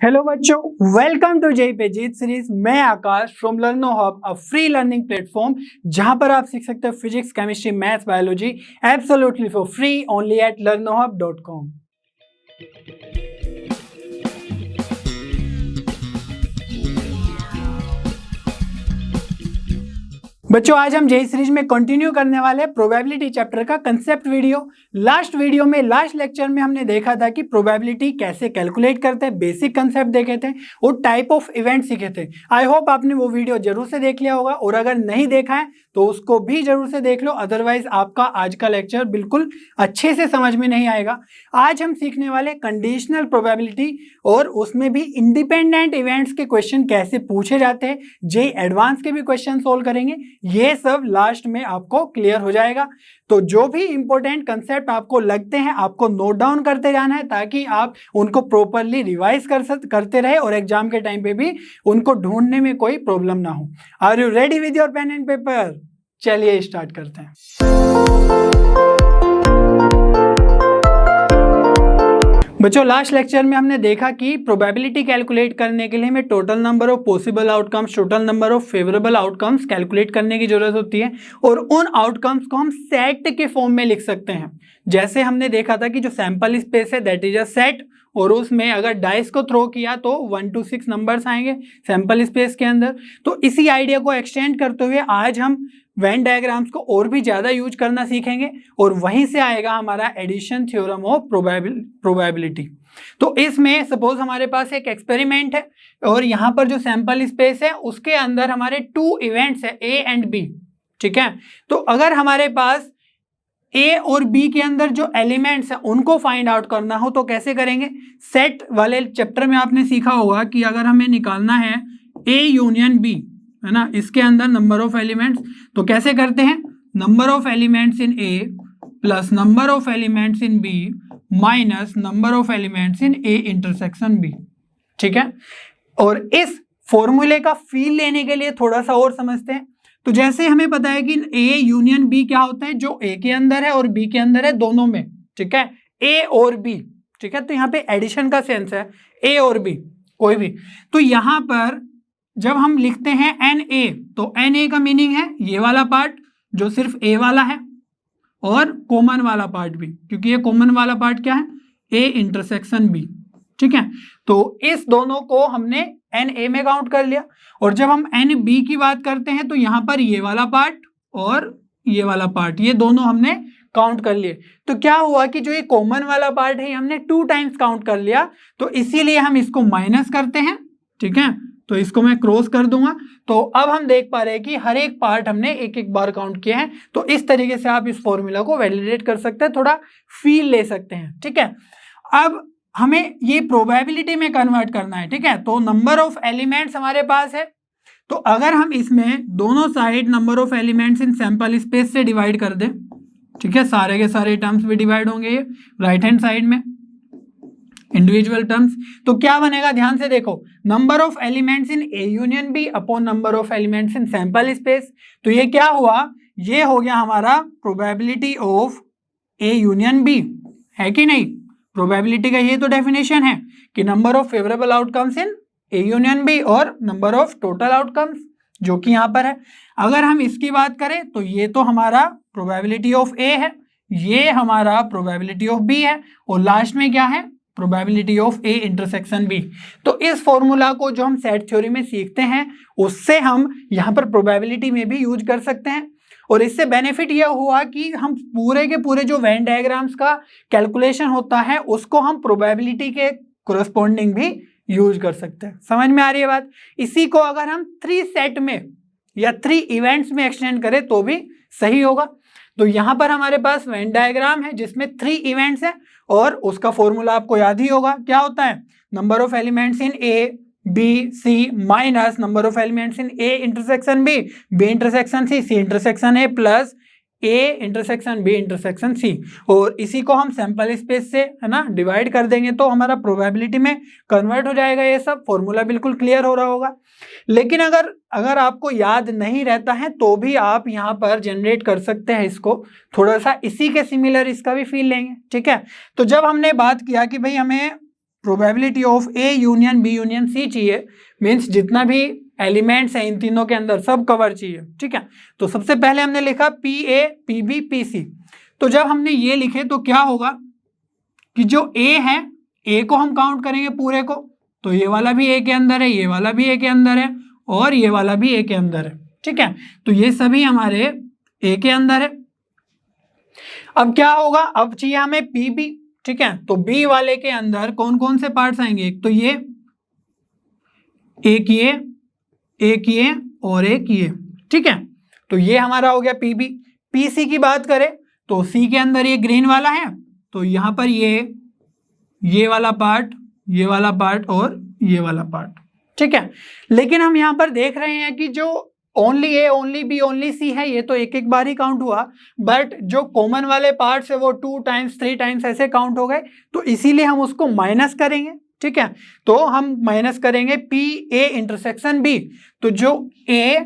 Hello बच्चों, welcome to JEE पेजीत series. मैं Akash from Learno Hub, a free learning platform जहां पर आप सीख सकते हो physics, chemistry, maths, biology absolutely for free only at learnohub.com। बच्चों, आज हम जेई सीरीज में कंटिन्यू करने वाले हैं प्रोबेबिलिटी चैप्टर का कंसेप्ट वीडियो। लास्ट लेक्चर में हमने देखा था कि प्रोबेबिलिटी कैसे कैलकुलेट करते हैं, बेसिक कंसेप्ट देखे थे और टाइप ऑफ इवेंट सीखे थे। आई होप आपने वो वीडियो जरूर से देख लिया होगा, और अगर नहीं देखा है तो उसको भी जरूर से देख लो, अदरवाइज आपका आज का लेक्चर बिल्कुल अच्छे से समझ में नहीं आएगा। आज हम सीखने वाले कंडीशनल प्रोबेबिलिटी और उसमें भी इंडिपेंडेंट इवेंट्स के क्वेश्चन कैसे पूछे जाते हैं, जेई एडवांस के भी क्वेश्चन सोल्व करेंगे। ये सब लास्ट में आपको क्लियर हो जाएगा। तो जो भी इंपॉर्टेंट कंसेप्ट आपको लगते हैं आपको नोट डाउन करते जाना है, ताकि आप उनको प्रॉपरली रिवाइज करते रहे और एग्जाम के टाइम पे भी उनको ढूंढने में कोई प्रॉब्लम ना हो। Are you ready with your pen and paper? चलिए स्टार्ट करते हैं। बच्चों, लास्ट लेक्चर में हमने देखा कि प्रोबेबिलिटी कैलकुलेट करने के लिए हमें total number of possible outcomes, total number of favourable outcomes calculate करने की जरूरत होती है, और उन आउटकम्स को हम सेट के फॉर्म में लिख सकते हैं। जैसे हमने देखा था कि जो सैंपल स्पेस है दैट इज अ सेट, और उसमें अगर डाइस को थ्रो किया तो 1 to 6 नंबर्स आएंगे सैंपल स्पेस के अंदर। तो इसी आइडिया को एक्सटेंड करते हुए आज हम वेन डायग्राम्स को और भी ज्यादा यूज करना सीखेंगे, और वहीं से आएगा हमारा एडिशन थ्योरम ऑफ प्रोबेबिलिटी। तो इसमें सपोज हमारे पास एक एक्सपेरिमेंट है, और यहाँ पर जो सैंपल स्पेस है उसके अंदर हमारे 2 इवेंट्स है A एंड B। ठीक है, तो अगर हमारे पास A और B के अंदर जो एलिमेंट्स हैं उनको फाइंड आउट करना हो तो कैसे करेंगे? सेट वाले चैप्टर में आपने सीखा होगा कि अगर हमें निकालना है A यूनियन B, है ना, इसके अंदर नंबर ऑफ एलिमेंट्स, तो कैसे करते हैं? Number of elements in A plus number of elements in B minus number of elements in A intersection B। ठीक है, और इस फॉर्मूले का फील लेने के लिए थोड़ा सा और समझते हैं। तो जैसे हमें पता है कि A यूनियन B क्या होता है, जो A के अंदर है और B के अंदर है, दोनों में। ठीक है, A और B। ठीक है, तो यहाँ पे एडिशन का सेंस है A और B कोई भी। तो यहाँ पर जब हम लिखते हैं NA, तो NA का मीनिंग है ये वाला पार्ट जो सिर्फ A वाला है, और कॉमन वाला पार्ट भी, क्योंकि ये कॉमन वाला पार्ट क्या है? A intersection B। ठीक है, तो इस दोनों को हमने NA में काउंट कर लिया, और जब हम NB की बात करते हैं तो यहाँ पर ये वाला पार्ट और ये वाला पार्ट, ये दोनों हमने काउंट कर लिए। तो क्या हुआ कि जो ये कॉमन वाला पार्ट है हमने 2 टाइम्स काउंट कर लिया, तो इसीलिए हम इसको माइनस करते हैं। ठीक है, तो इसको मैं क्रॉस कर दूंगा। तो अब हम देख पा रहे हैं कि हर एक पार्ट हमने एक एक बार काउंट किया है। तो इस तरीके से आप इस फॉर्मूला को वैलिडेट कर सकते हैं, थोड़ा फील ले सकते हैं। ठीक है, अब हमें ये प्रोबेबिलिटी में कन्वर्ट करना है। ठीक है, तो नंबर ऑफ एलिमेंट्स हमारे पास है, तो अगर हम इसमें दोनों side number of elements in sample space से डिवाइड कर दें, ठीक है, सारे के सारे टर्म्स भी डिवाइड होंगे ये राइट हैंड साइड में, इंडिविजुअल टर्म्स, तो क्या बनेगा? ध्यान से देखो, number of elements in A union B upon number of elements in sample space. तो ये क्या हुआ? ये हो गया हमारा probability of A union B, है कि नहीं? प्रोबेबिलिटी का ये तो डेफिनेशन है कि number of favourable outcomes in A union B और नंबर ऑफ टोटल आउटकम्स, जो कि यहाँ पर है। अगर हम इसकी बात करें तो ये तो हमारा प्रोबेबिलिटी ऑफ A है, ये हमारा प्रोबेबिलिटी ऑफ B है, और लास्ट में क्या है? Probability of A intersection B। तो इस फॉर्मूला को जो हम सेट थ्योरी में सीखते हैं उससे हम यहाँ पर प्रोबेबिलिटी में भी यूज कर सकते हैं, और इससे बेनिफिट यह हुआ कि हम पूरे के पूरे जो वेन डायग्राम्स का कैलकुलेशन होता है उसको हम प्रोबेबिलिटी के कोरस्पॉन्डिंग भी यूज कर सकते हैं। समझ में आ रही है बात? इसी को अगर हम 3 सेट में या 3 इवेंट्स में एक्सटेंड करें तो भी सही होगा। तो यहाँ पर हमारे पास वेन डायग्राम है जिसमें 3 इवेंट्स है, और उसका फॉर्मूला आपको याद ही होगा, क्या होता है? Number of elements in A B C minus number of elements in A intersection B, B intersection C, C intersection A plus A intersection B intersection C। और इसी को हम सैंपल स्पेस से, है ना, डिवाइड कर देंगे तो हमारा प्रोबेबिलिटी में कन्वर्ट हो जाएगा। ये सब फॉर्मूला बिल्कुल क्लियर हो रहा होगा। लेकिन अगर आपको याद नहीं रहता है तो भी आप यहाँ पर जनरेट कर सकते हैं इसको, थोड़ा सा इसी के सिमिलर इसका भी फील लेंगे। ठीक है, तो जब हमने बात किया कि भाई हमें probability of A union B union C चाहिए, मीन्स जितना भी एलिमेंट्स हैं इन तीनों के अंदर सब कवर चाहिए, ठीक है। तो सबसे पहले हमने लिखा P A P B P C. तो जब हमने ये लिखे तो क्या होगा कि जो ए है, ए को हम काउंट करेंगे पूरे को, तो ये वाला भी ए के अंदर है, ये वाला भी ए के अंदर है और ये वाला भी ए के अंदर है, ठीक है। तो ये सभी हमारे ए के अंदर है। अब क्या होगा, अब चाहिए हमें पी बी, ठीक है। तो बी वाले के अंदर कौन कौन से पार्ट्स आएंगे, एक तो ये, एक ये और एक ये, ठीक है। तो ये हमारा हो गया पी बी। पी सी की बात करें तो सी के अंदर ये ग्रीन वाला है, तो यहां पर ये वाला पार्ट, ये वाला पार्ट और ये वाला पार्ट, ठीक है। लेकिन हम यहां पर देख रहे हैं कि जो only A only B only सी है, ये तो एक एक बार ही काउंट हुआ, बट जो कॉमन वाले पार्ट्स है वो 2 टाइम्स 3 टाइम्स ऐसे काउंट हो गए, तो इसीलिए हम उसको माइनस करेंगे, ठीक है। तो हम माइनस करेंगे पी ए इंटरसेक्शन बी, तो जो ए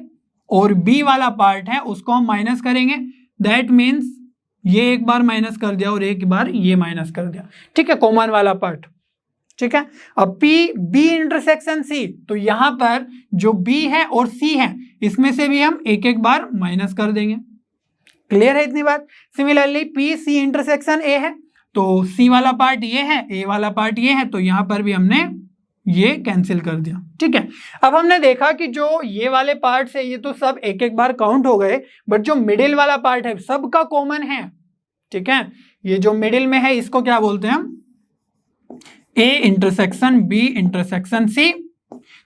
और बी वाला पार्ट है उसको हम माइनस करेंगे। दैट मीन्स ये एक बार माइनस कर दिया और एक बार ये माइनस कर दिया, ठीक है, कॉमन वाला पार्ट, ठीक है। अब पी बी इंटरसेक्शन सी, तो यहां पर जो बी है और सी है इसमें से भी हम एक एक बार माइनस कर देंगे। क्लियर है इतनी बात। Similarly P C intersection A है, तो सी वाला पार्ट ये है, ए वाला पार्ट ये है, तो यहां पर भी हमने ये कैंसिल कर दिया, ठीक है। अब हमने देखा कि जो ये वाले पार्ट्स है ये तो सब एक एक बार काउंट हो गए, बट जो मिडिल वाला पार्ट है सबका कॉमन है, ठीक है। ये जो मिडिल में है इसको क्या बोलते हैं हम, A intersection B intersection C.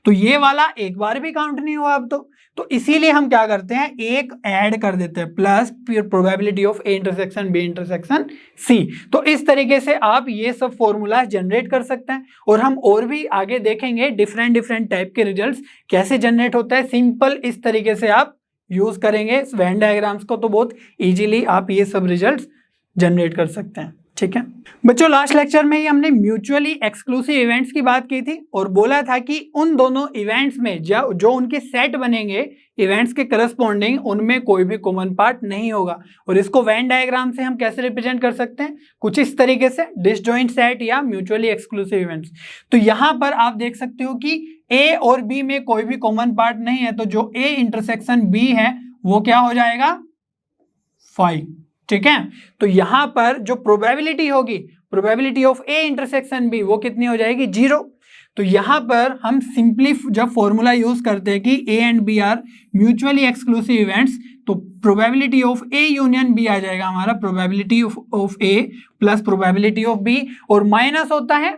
तो ये वाला एक बार भी काउंट नहीं हुआ अब तो इसीलिए हम क्या करते हैं, एक ऐड कर देते हैं plus probability of A intersection B intersection C. तो इस तरीके से आप ये सब फॉर्मूला जनरेट कर सकते हैं, और हम और भी आगे देखेंगे डिफरेंट टाइप के रिजल्ट्स कैसे जनरेट होता है। सिंपल इस तरीके से आप यूज करेंगे वेन डायग्राम्स को तो बहुत इजीली आप ये सब रिजल्ट्स जनरेट कर सकते हैं, ठीक है बच्चों। लास्ट लेक्चर में ही हमने म्यूचुअली एक्सक्लूसिव इवेंट्स की बात की थी और बोला था कि उन दोनों इवेंट्स में जो उनके सेट बनेंगे इवेंट्स के करस्पॉन्डिंग, उनमें कोई भी कॉमन पार्ट नहीं होगा। और इसको वेन डायग्राम से हम कैसे रिप्रेजेंट कर सकते हैं, कुछ इस तरीके से, डिसजॉइंट सेट या म्यूचुअली एक्सक्लूसिव इवेंट्स। तो यहां पर आप देख सकते हो कि ए और बी में कोई भी कॉमन पार्ट नहीं है, तो जो ए इंटरसेक्शन बी है वो क्या हो जाएगा 5, ठीक है। तो यहां पर जो प्रोबेबिलिटी होगी, probability of A intersection B, वो कितनी हो जाएगी 0। तो यहां पर हम सिंपली जब फॉर्मूला यूज करते हैं कि A and B are mutually exclusive events, तो probability of A union B आ जाएगा हमारा probability of A plus probability of B, और माइनस होता है,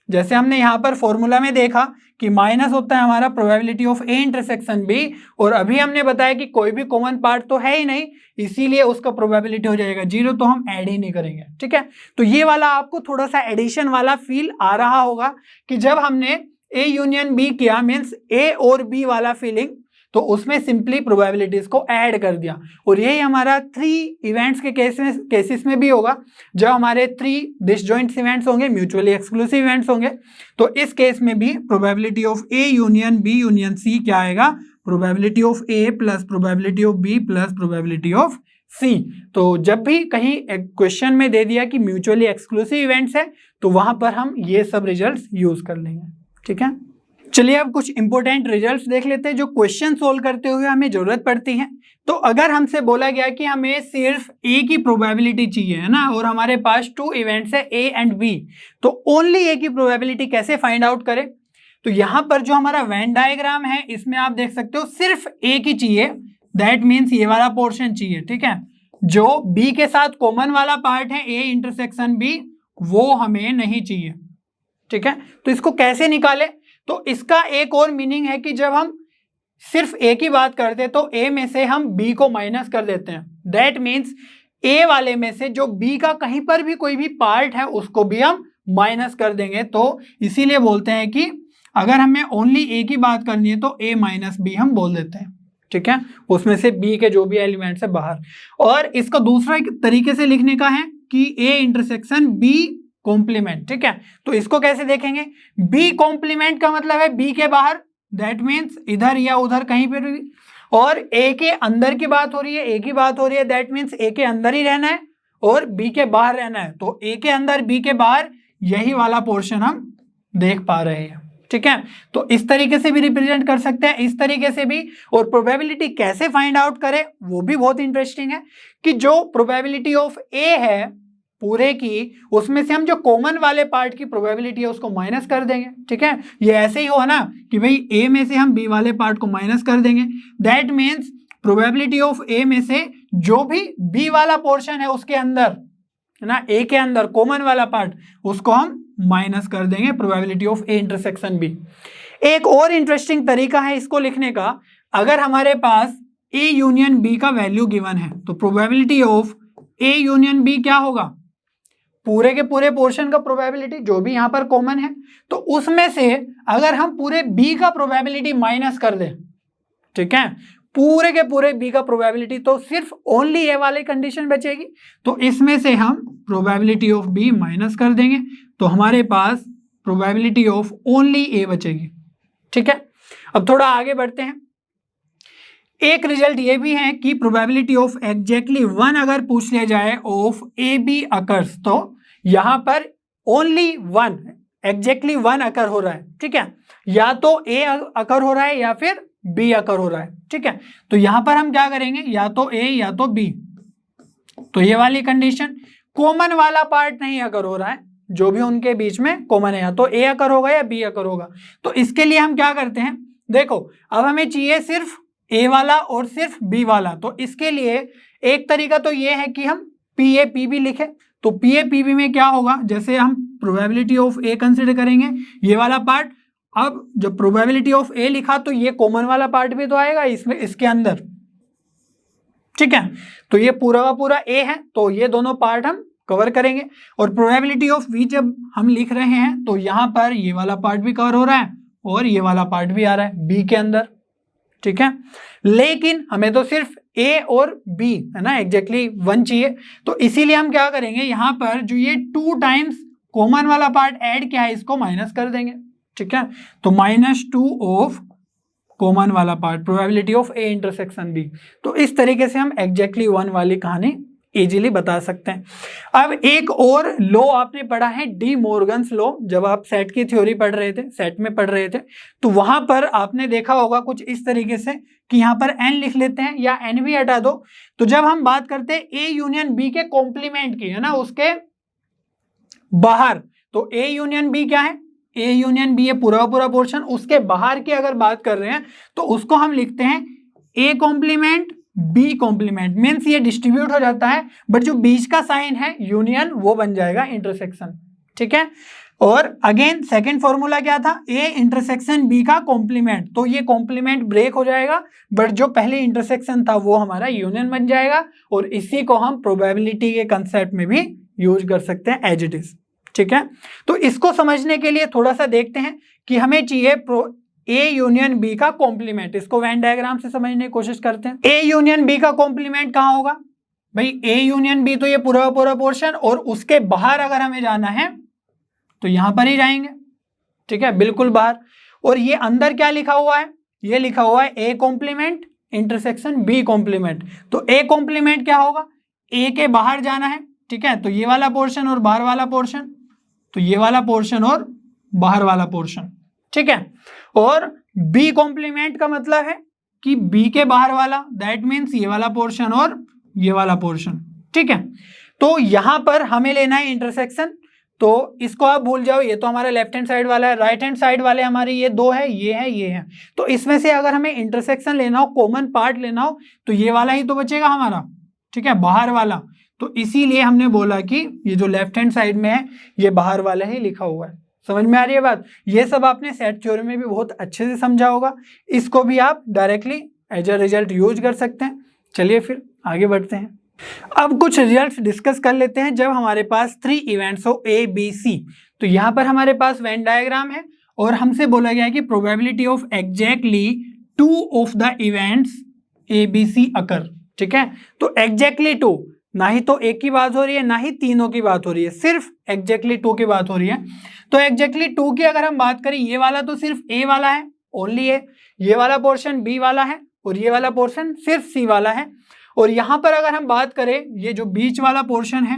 जैसे हमने यहां पर फॉर्मूला में देखा कि माइनस होता है हमारा probability of A intersection B, और अभी हमने बताया कि कोई भी कॉमन पार्ट तो है ही नहीं, इसीलिए उसका प्रोबेबिलिटी हो जाएगा 0, तो हम ऐड ही नहीं करेंगे, ठीक है। तो ये वाला आपको थोड़ा सा एडिशन वाला फील आ रहा होगा कि जब हमने ए यूनियन बी किया, मीन्स ए और बी वाला फीलिंग, तो उसमें सिंपली प्रोबेबिलिटीज को ऐड कर दिया। और यही हमारा 3 इवेंट्स के केसेस में भी होगा, जब हमारे 3 डिसजॉइंट इवेंट्स होंगे, म्यूचुअली एक्सक्लूसिव इवेंट्स होंगे, तो इस केस में भी probability of A union B union C क्या आएगा, probability of A plus probability of B plus probability of C. तो जब भी कहीं क्वेश्चन में दे दिया कि म्यूचुअली एक्सक्लूसिव इवेंट्स है, तो वहां पर हम ये सब रिजल्ट्स यूज कर लेंगे, ठीक है। चलिए अब कुछ इंपॉर्टेंट रिजल्ट्स देख लेते हैं जो क्वेश्चन सोल्व करते हुए हमें जरूरत पड़ती है। तो अगर हमसे बोला गया कि हमें सिर्फ ए की प्रोबेबिलिटी चाहिए, है ना, और हमारे पास 2 इवेंट्स है ए एंड बी, तो ओनली ए की प्रोबेबिलिटी कैसे फाइंड आउट करें। तो यहां पर जो हमारा वेन डायग्राम है इसमें आप देख सकते हो सिर्फ ए की चाहिए, दैट मीन्स ये वाला पोर्शन चाहिए, ठीक है। जो बी के साथ कॉमन वाला पार्ट है ए इंटरसेक्शन बी, वो हमें नहीं चाहिए, ठीक है। तो इसको कैसे निकालें, तो इसका एक और मीनिंग है कि जब हम सिर्फ ए की बात करते हैं तो ए में से हम बी को माइनस कर देते हैं। दैट मीन्स ए वाले में से जो बी का कहीं पर भी कोई भी पार्ट है उसको भी हम माइनस कर देंगे। तो इसीलिए बोलते हैं कि अगर हमें ओनली ए की बात करनी है तो ए माइनस बी हम बोल देते हैं, ठीक है, उसमें से बी के जो भी एलिमेंट्स है बाहर। और इसका दूसरा तरीके से लिखने का है कि ए इंटरसेक्शन बी कॉम्प्लीमेंट, ठीक है। तो इसको कैसे देखेंगे, बी कॉम्प्लीमेंट का मतलब है बी के बाहर, दैट मीन्स इधर या उधर कहीं पर भी, और ए के अंदर की बात हो रही है, ए की बात हो रही है, दैट मीन्स ए के अंदर ही रहना है और बी के बाहर रहना है। तो ए के अंदर बी के बाहर, यही वाला पोर्शन हम देख पा रहे हैं। ठीक है, तो इस तरीके से भी रिप्रेजेंट कर सकते हैं, इस तरीके से भी। और प्रोबेबिलिटी कैसे फाइंड आउट करें वो भी बहुत इंटरेस्टिंग है कि जो प्रोबेबिलिटी ऑफ ए है पूरे की, उसमें से हम जो कॉमन वाले पार्ट की प्रोबेबिलिटी है उसको माइनस कर देंगे। ठीक है, ये ऐसे ही हो ना कि भाई ए में से हम बी वाले पार्ट को माइनस कर देंगे। दैट मीन्स प्रोबेबिलिटी ऑफ ए में से जो भी बी वाला पोर्शन है उसके अंदर है ना, ए के अंदर कॉमन वाला पार्ट, उसको हम माइनस कर देंगे probability of A intersection B. एक और इंटरेस्टिंग तरीका है इसको लिखने का, अगर हमारे पास ए यूनियन बी का वैल्यू गिवन है तो probability of A union B क्या होगा, पूरे के पूरे पोर्शन का प्रोबेबिलिटी जो भी यहां पर कॉमन है, तो उसमें से अगर हम पूरे बी का प्रोबेबिलिटी माइनस कर दें, ठीक है, पूरे के पूरे बी का प्रोबेबिलिटी, तो सिर्फ ओनली ए वाली कंडीशन बचेगी। तो इसमें से हम प्रोबेबिलिटी ऑफ बी माइनस कर देंगे तो हमारे पास प्रोबेबिलिटी ऑफ ओनली ए बचेगी। ठीक है, अब थोड़ा आगे बढ़ते हैं। एक रिजल्ट ये भी है कि प्रोबेबिलिटी ऑफ एग्जैक्टली 1 अगर पूछ लिया जाए ऑफ ए बी अकर्स, तो यहां पर ओनली 1 एग्जैक्टली 1 अकर हो रहा है। ठीक है, या तो ए अकर हो रहा है या फिर बी अकर हो रहा है। ठीक है, तो यहां पर हम क्या करेंगे, या तो ए या तो बी। तो ये वाली कंडीशन, कॉमन वाला पार्ट नहीं अकर हो रहा है, जो भी उनके बीच में कॉमन है, या तो ए अकर होगा या बी अकर होगा। तो इसके लिए हम क्या करते हैं, देखो अब हमें चाहिए सिर्फ ए वाला और सिर्फ बी वाला। तो इसके लिए एक तरीका तो ये है कि हम पी ए पी बी लिखें। तो पी ए पी बी में क्या होगा, जैसे हम प्रोबेबिलिटी ऑफ ए कंसिडर करेंगे ये वाला पार्ट, अब जब प्रोबेबिलिटी ऑफ ए लिखा तो ये कॉमन वाला पार्ट भी तो आएगा इसमें, इसके अंदर। ठीक है, तो ये पूरा का पूरा ए है, तो ये दोनों पार्ट हम कवर करेंगे। और प्रोबेबिलिटी ऑफ बी जब हम लिख रहे हैं तो यहां पर ये वाला पार्ट भी कवर हो रहा है और ये वाला पार्ट भी आ रहा है बी के अंदर। ठीक है, लेकिन हमें तो सिर्फ ए और बी है ना एग्जैक्टली 1 चाहिए, तो इसीलिए हम क्या करेंगे, यहां पर जो ये 2 टाइम्स कॉमन वाला पार्ट ऐड किया है इसको माइनस कर देंगे। ठीक है, तो -2 ऑफ कॉमन वाला part, probability of A intersection B. तो इस तरीके से हम एग्जैक्टली 1 वाली कहानी इजीली बता सकते हैं। अब एक और लॉ आपने पढ़ा है, डी मॉर्गन्स लॉ, जब आप सेट की थ्योरी पढ़ रहे थे, सेट में पढ़ रहे थे, तो वहां पर आपने देखा होगा कुछ इस तरीके से कि यहां पर एन लिख लेते हैं या एन भी हटा दो। तो जब हम बात करते हैं ए यूनियन बी के कॉम्प्लीमेंट की, है ना, उसके बाहर, तो ए यूनियन बी क्या है, ए यूनियन बी है पूरा पूरा पोर्शन, उसके बाहर की अगर बात कर रहे हैं तो उसको हम लिखते हैं A complement B complement. Means ये डिस्ट्रीब्यूट हो जाता है, बट जो बीच का साइन है यूनियन वो बन जाएगा इंटरसेक्शन। ठीक है, और अगेन सेकंड फॉर्मूला क्या था, ए इंटरसेक्शन बी का कॉम्प्लीमेंट, तो ये कॉम्प्लीमेंट ब्रेक हो जाएगा, बट जो पहले इंटरसेक्शन था वो हमारा यूनियन बन जाएगा। और इसी को हम प्रोबेबिलिटी के कंसेप्ट में भी यूज कर सकते हैं एज इट इज। ठीक है, तो इसको समझने के लिए थोड़ा सा देखते हैं कि हमें चाहिए ए यूनियन बी का कॉम्प्लीमेंट। इसको वेन डायग्राम से समझने की कोशिश करते हैं। ए यूनियन बी का कॉम्प्लीमेंट कहां होगा भाई, ए यूनियन बी तो ये पूरा पूरा पोर्शन, और उसके बाहर अगर हमें जाना है तो यहां पर ही जाएंगे। ठीक है, बिल्कुल बाहर। और ये अंदर क्या लिखा हुआ है, ये लिखा हुआ है A complement intersection B complement. तो ए कॉम्प्लीमेंट क्या होगा, ए के बाहर जाना है। ठीक है, तो ये वाला पोर्शन और बाहर वाला पोर्शन, तो ये वाला पोर्शन और बाहर वाला पोर्शन। ठीक है, और बी कॉम्प्लीमेंट का मतलब है कि बी के बाहर वाला, दैट मीन्स ये वाला पोर्शन और ये वाला पोर्शन। ठीक है, तो यहां पर हमें लेना है इंटरसेक्शन, तो इसको आप भूल जाओ, ये तो हमारा लेफ्ट हैंड साइड वाला है, राइट हैंड साइड वाले हमारे ये 2 है, ये है, ये है। तो इसमें से अगर हमें इंटरसेक्शन लेना हो, कॉमन पार्ट लेना हो, तो ये वाला ही तो बचेगा हमारा। ठीक है, बाहर वाला। तो इसीलिए हमने बोला कि ये जो लेफ्ट हैंड साइड में है ये बाहर वाला ही लिखा हुआ है। समझ में आ रही है बात, ये सब आपने सेट थ्योरी में भी बहुत अच्छे से समझा होगा, इसको भी आप directly as a result use कर सकते हैं। चलिए फिर आगे बढ़ते हैं। अब कुछ रिजल्ट्स डिस्कस कर लेते हैं जब हमारे पास 3 इवेंट्स हो ए बी सी। तो यहाँ पर हमारे पास वेन डायग्राम है और हमसे बोला गया है कि probability of exactly 2 of the events A B C occur. ठीक है, तो एग्जैक्टली 2, ना ही तो एक की बात हो रही है ना ही तीनों की बात हो रही है, सिर्फ एग्जैक्टली 2 की बात हो रही है। तो एग्जैक्टली 2 की अगर हम बात करें, ये वाला तो सिर्फ ए वाला है, ओनली ए, ये वाला पोर्शन बी वाला है और ये वाला पोर्शन सिर्फ सी वाला है। और यहां पर अगर हम बात करें, ये जो बीच वाला पोर्शन है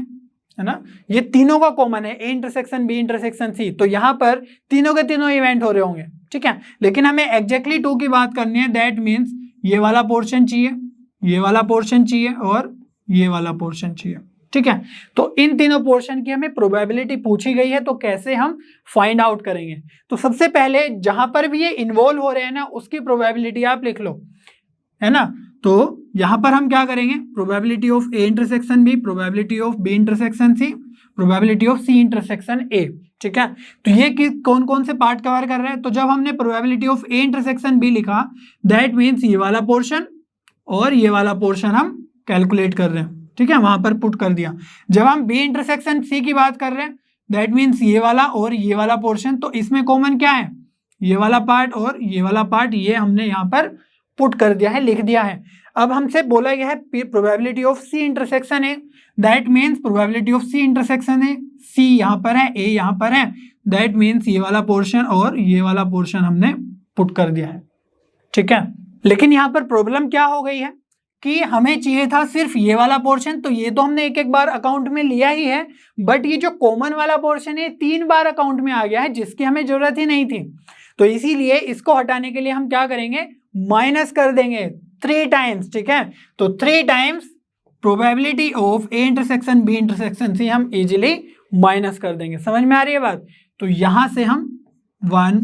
है ना, ये तीनों का कॉमन है, A intersection B intersection C, तो यहाँ पर तीनों के तीनों इवेंट हो रहे होंगे, ठीक है। लेकिन हमें एग्जैक्टली 2 की बात करनी है, दैट मीन्स ये वाला पोर्शन चाहिए, ये वाला पोर्शन चाहिए और ये वाला पोर्शन चाहिए, ठीक है। तो इन तीनों पोर्शन की हमें प्रोबेबिलिटी पूछी गई है, तो कैसे हम फाइंड आउट करेंगे? तो सबसे पहले जहां पर भी ये इन्वॉल्व हो रहे हैं ना, उसकी प्रोबेबिलिटी आप लिख लो, है ना। तो यहां पर हम क्या करेंगे, probability of A intersection B, probability of B intersection C, probability of C intersection A, ठीक है। तो ये कौन कौन से पार्ट कवर कर रहे हैं? तो जब हमने probability of A intersection B लिखा, दैट मीन्स ये वाला पोर्शन और ये वाला पोर्शन हम कैलकुलेट कर रहे हैं, ठीक है, वहां पर पुट कर दिया। जब हम बी इंटरसेक्शन सी की बात कर रहे हैं, दैट मीन्स ये वाला और ये वाला पोर्शन, तो इसमें कॉमन क्या है, ये वाला पार्ट और ये वाला पार्ट, ये हमने यहाँ पर पुट कर दिया है, लिख दिया है। अब हमसे बोला गया है probability of C intersection A, that means probability of C intersection A, C यहाँ पर है, ए यहाँ पर है, दैट मीन्स ये वाला पोर्शन और ये वाला पोर्शन हमने पुट कर दिया है, ठीक है। लेकिन यहाँ पर प्रॉब्लम क्या हो गई है कि हमें चाहिए था सिर्फ ये वाला पोर्शन, तो ये तो हमने एक एक बार अकाउंट में लिया ही है, बट ये जो कॉमन वाला पोर्शन है 3 बार अकाउंट में आ गया है, जिसकी हमें जरूरत ही नहीं थी। तो इसीलिए इसको हटाने के लिए हम क्या करेंगे, माइनस कर देंगे 3 टाइम्स, ठीक है। तो 3 times probability of A intersection B intersection C हम इजीली माइनस कर देंगे। समझ में आ रही है बात? तो यहां से हम 1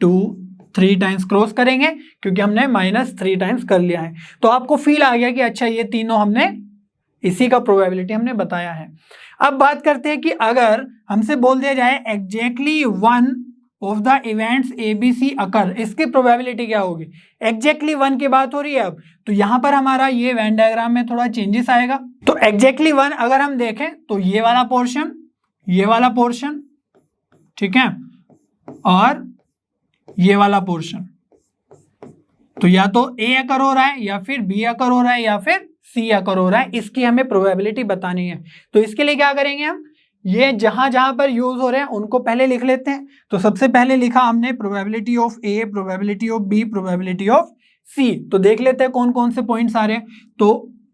2 3 टाइम्स क्रॉस करेंगे, क्योंकि हमने -3 टाइम्स कर लिया है। तो आपको फील आ गया कि अच्छा ये तीनों हमने इसी का प्रोबेबिलिटी हमने बताया है। अब बात करते हैं कि अगर हमसे बोल दिया जाए exactly 1 of the events ABC अकर, इसकी प्रोबेबिलिटी क्या होगी? एग्जैक्टली 1 की बात हो रही है अब, तो यहां पर हमारा ये वेन डायग्राम में थोड़ा चेंजेस आएगा। तो एग्जैक्टली 1 अगर हम देखें तो ये वाला पोर्शन, ये वाला पोर्शन, ठीक है, और ये वाला पोर्शन, तो या तो ए अकर हो रहा है या फिर बी अकर हो रहा है या फिर सी अकर हो रहा है, इसकी हमें प्रोबेबिलिटी बतानी है। तो इसके लिए क्या करेंगे हम, ये जहां जहां पर यूज हो रहे हैं उनको पहले लिख लेते हैं। तो सबसे पहले लिखा हमने probability of A, probability of B, probability of C. तो देख लेते हैं कौन कौन से पॉइंट्स आ रहे हैं। तो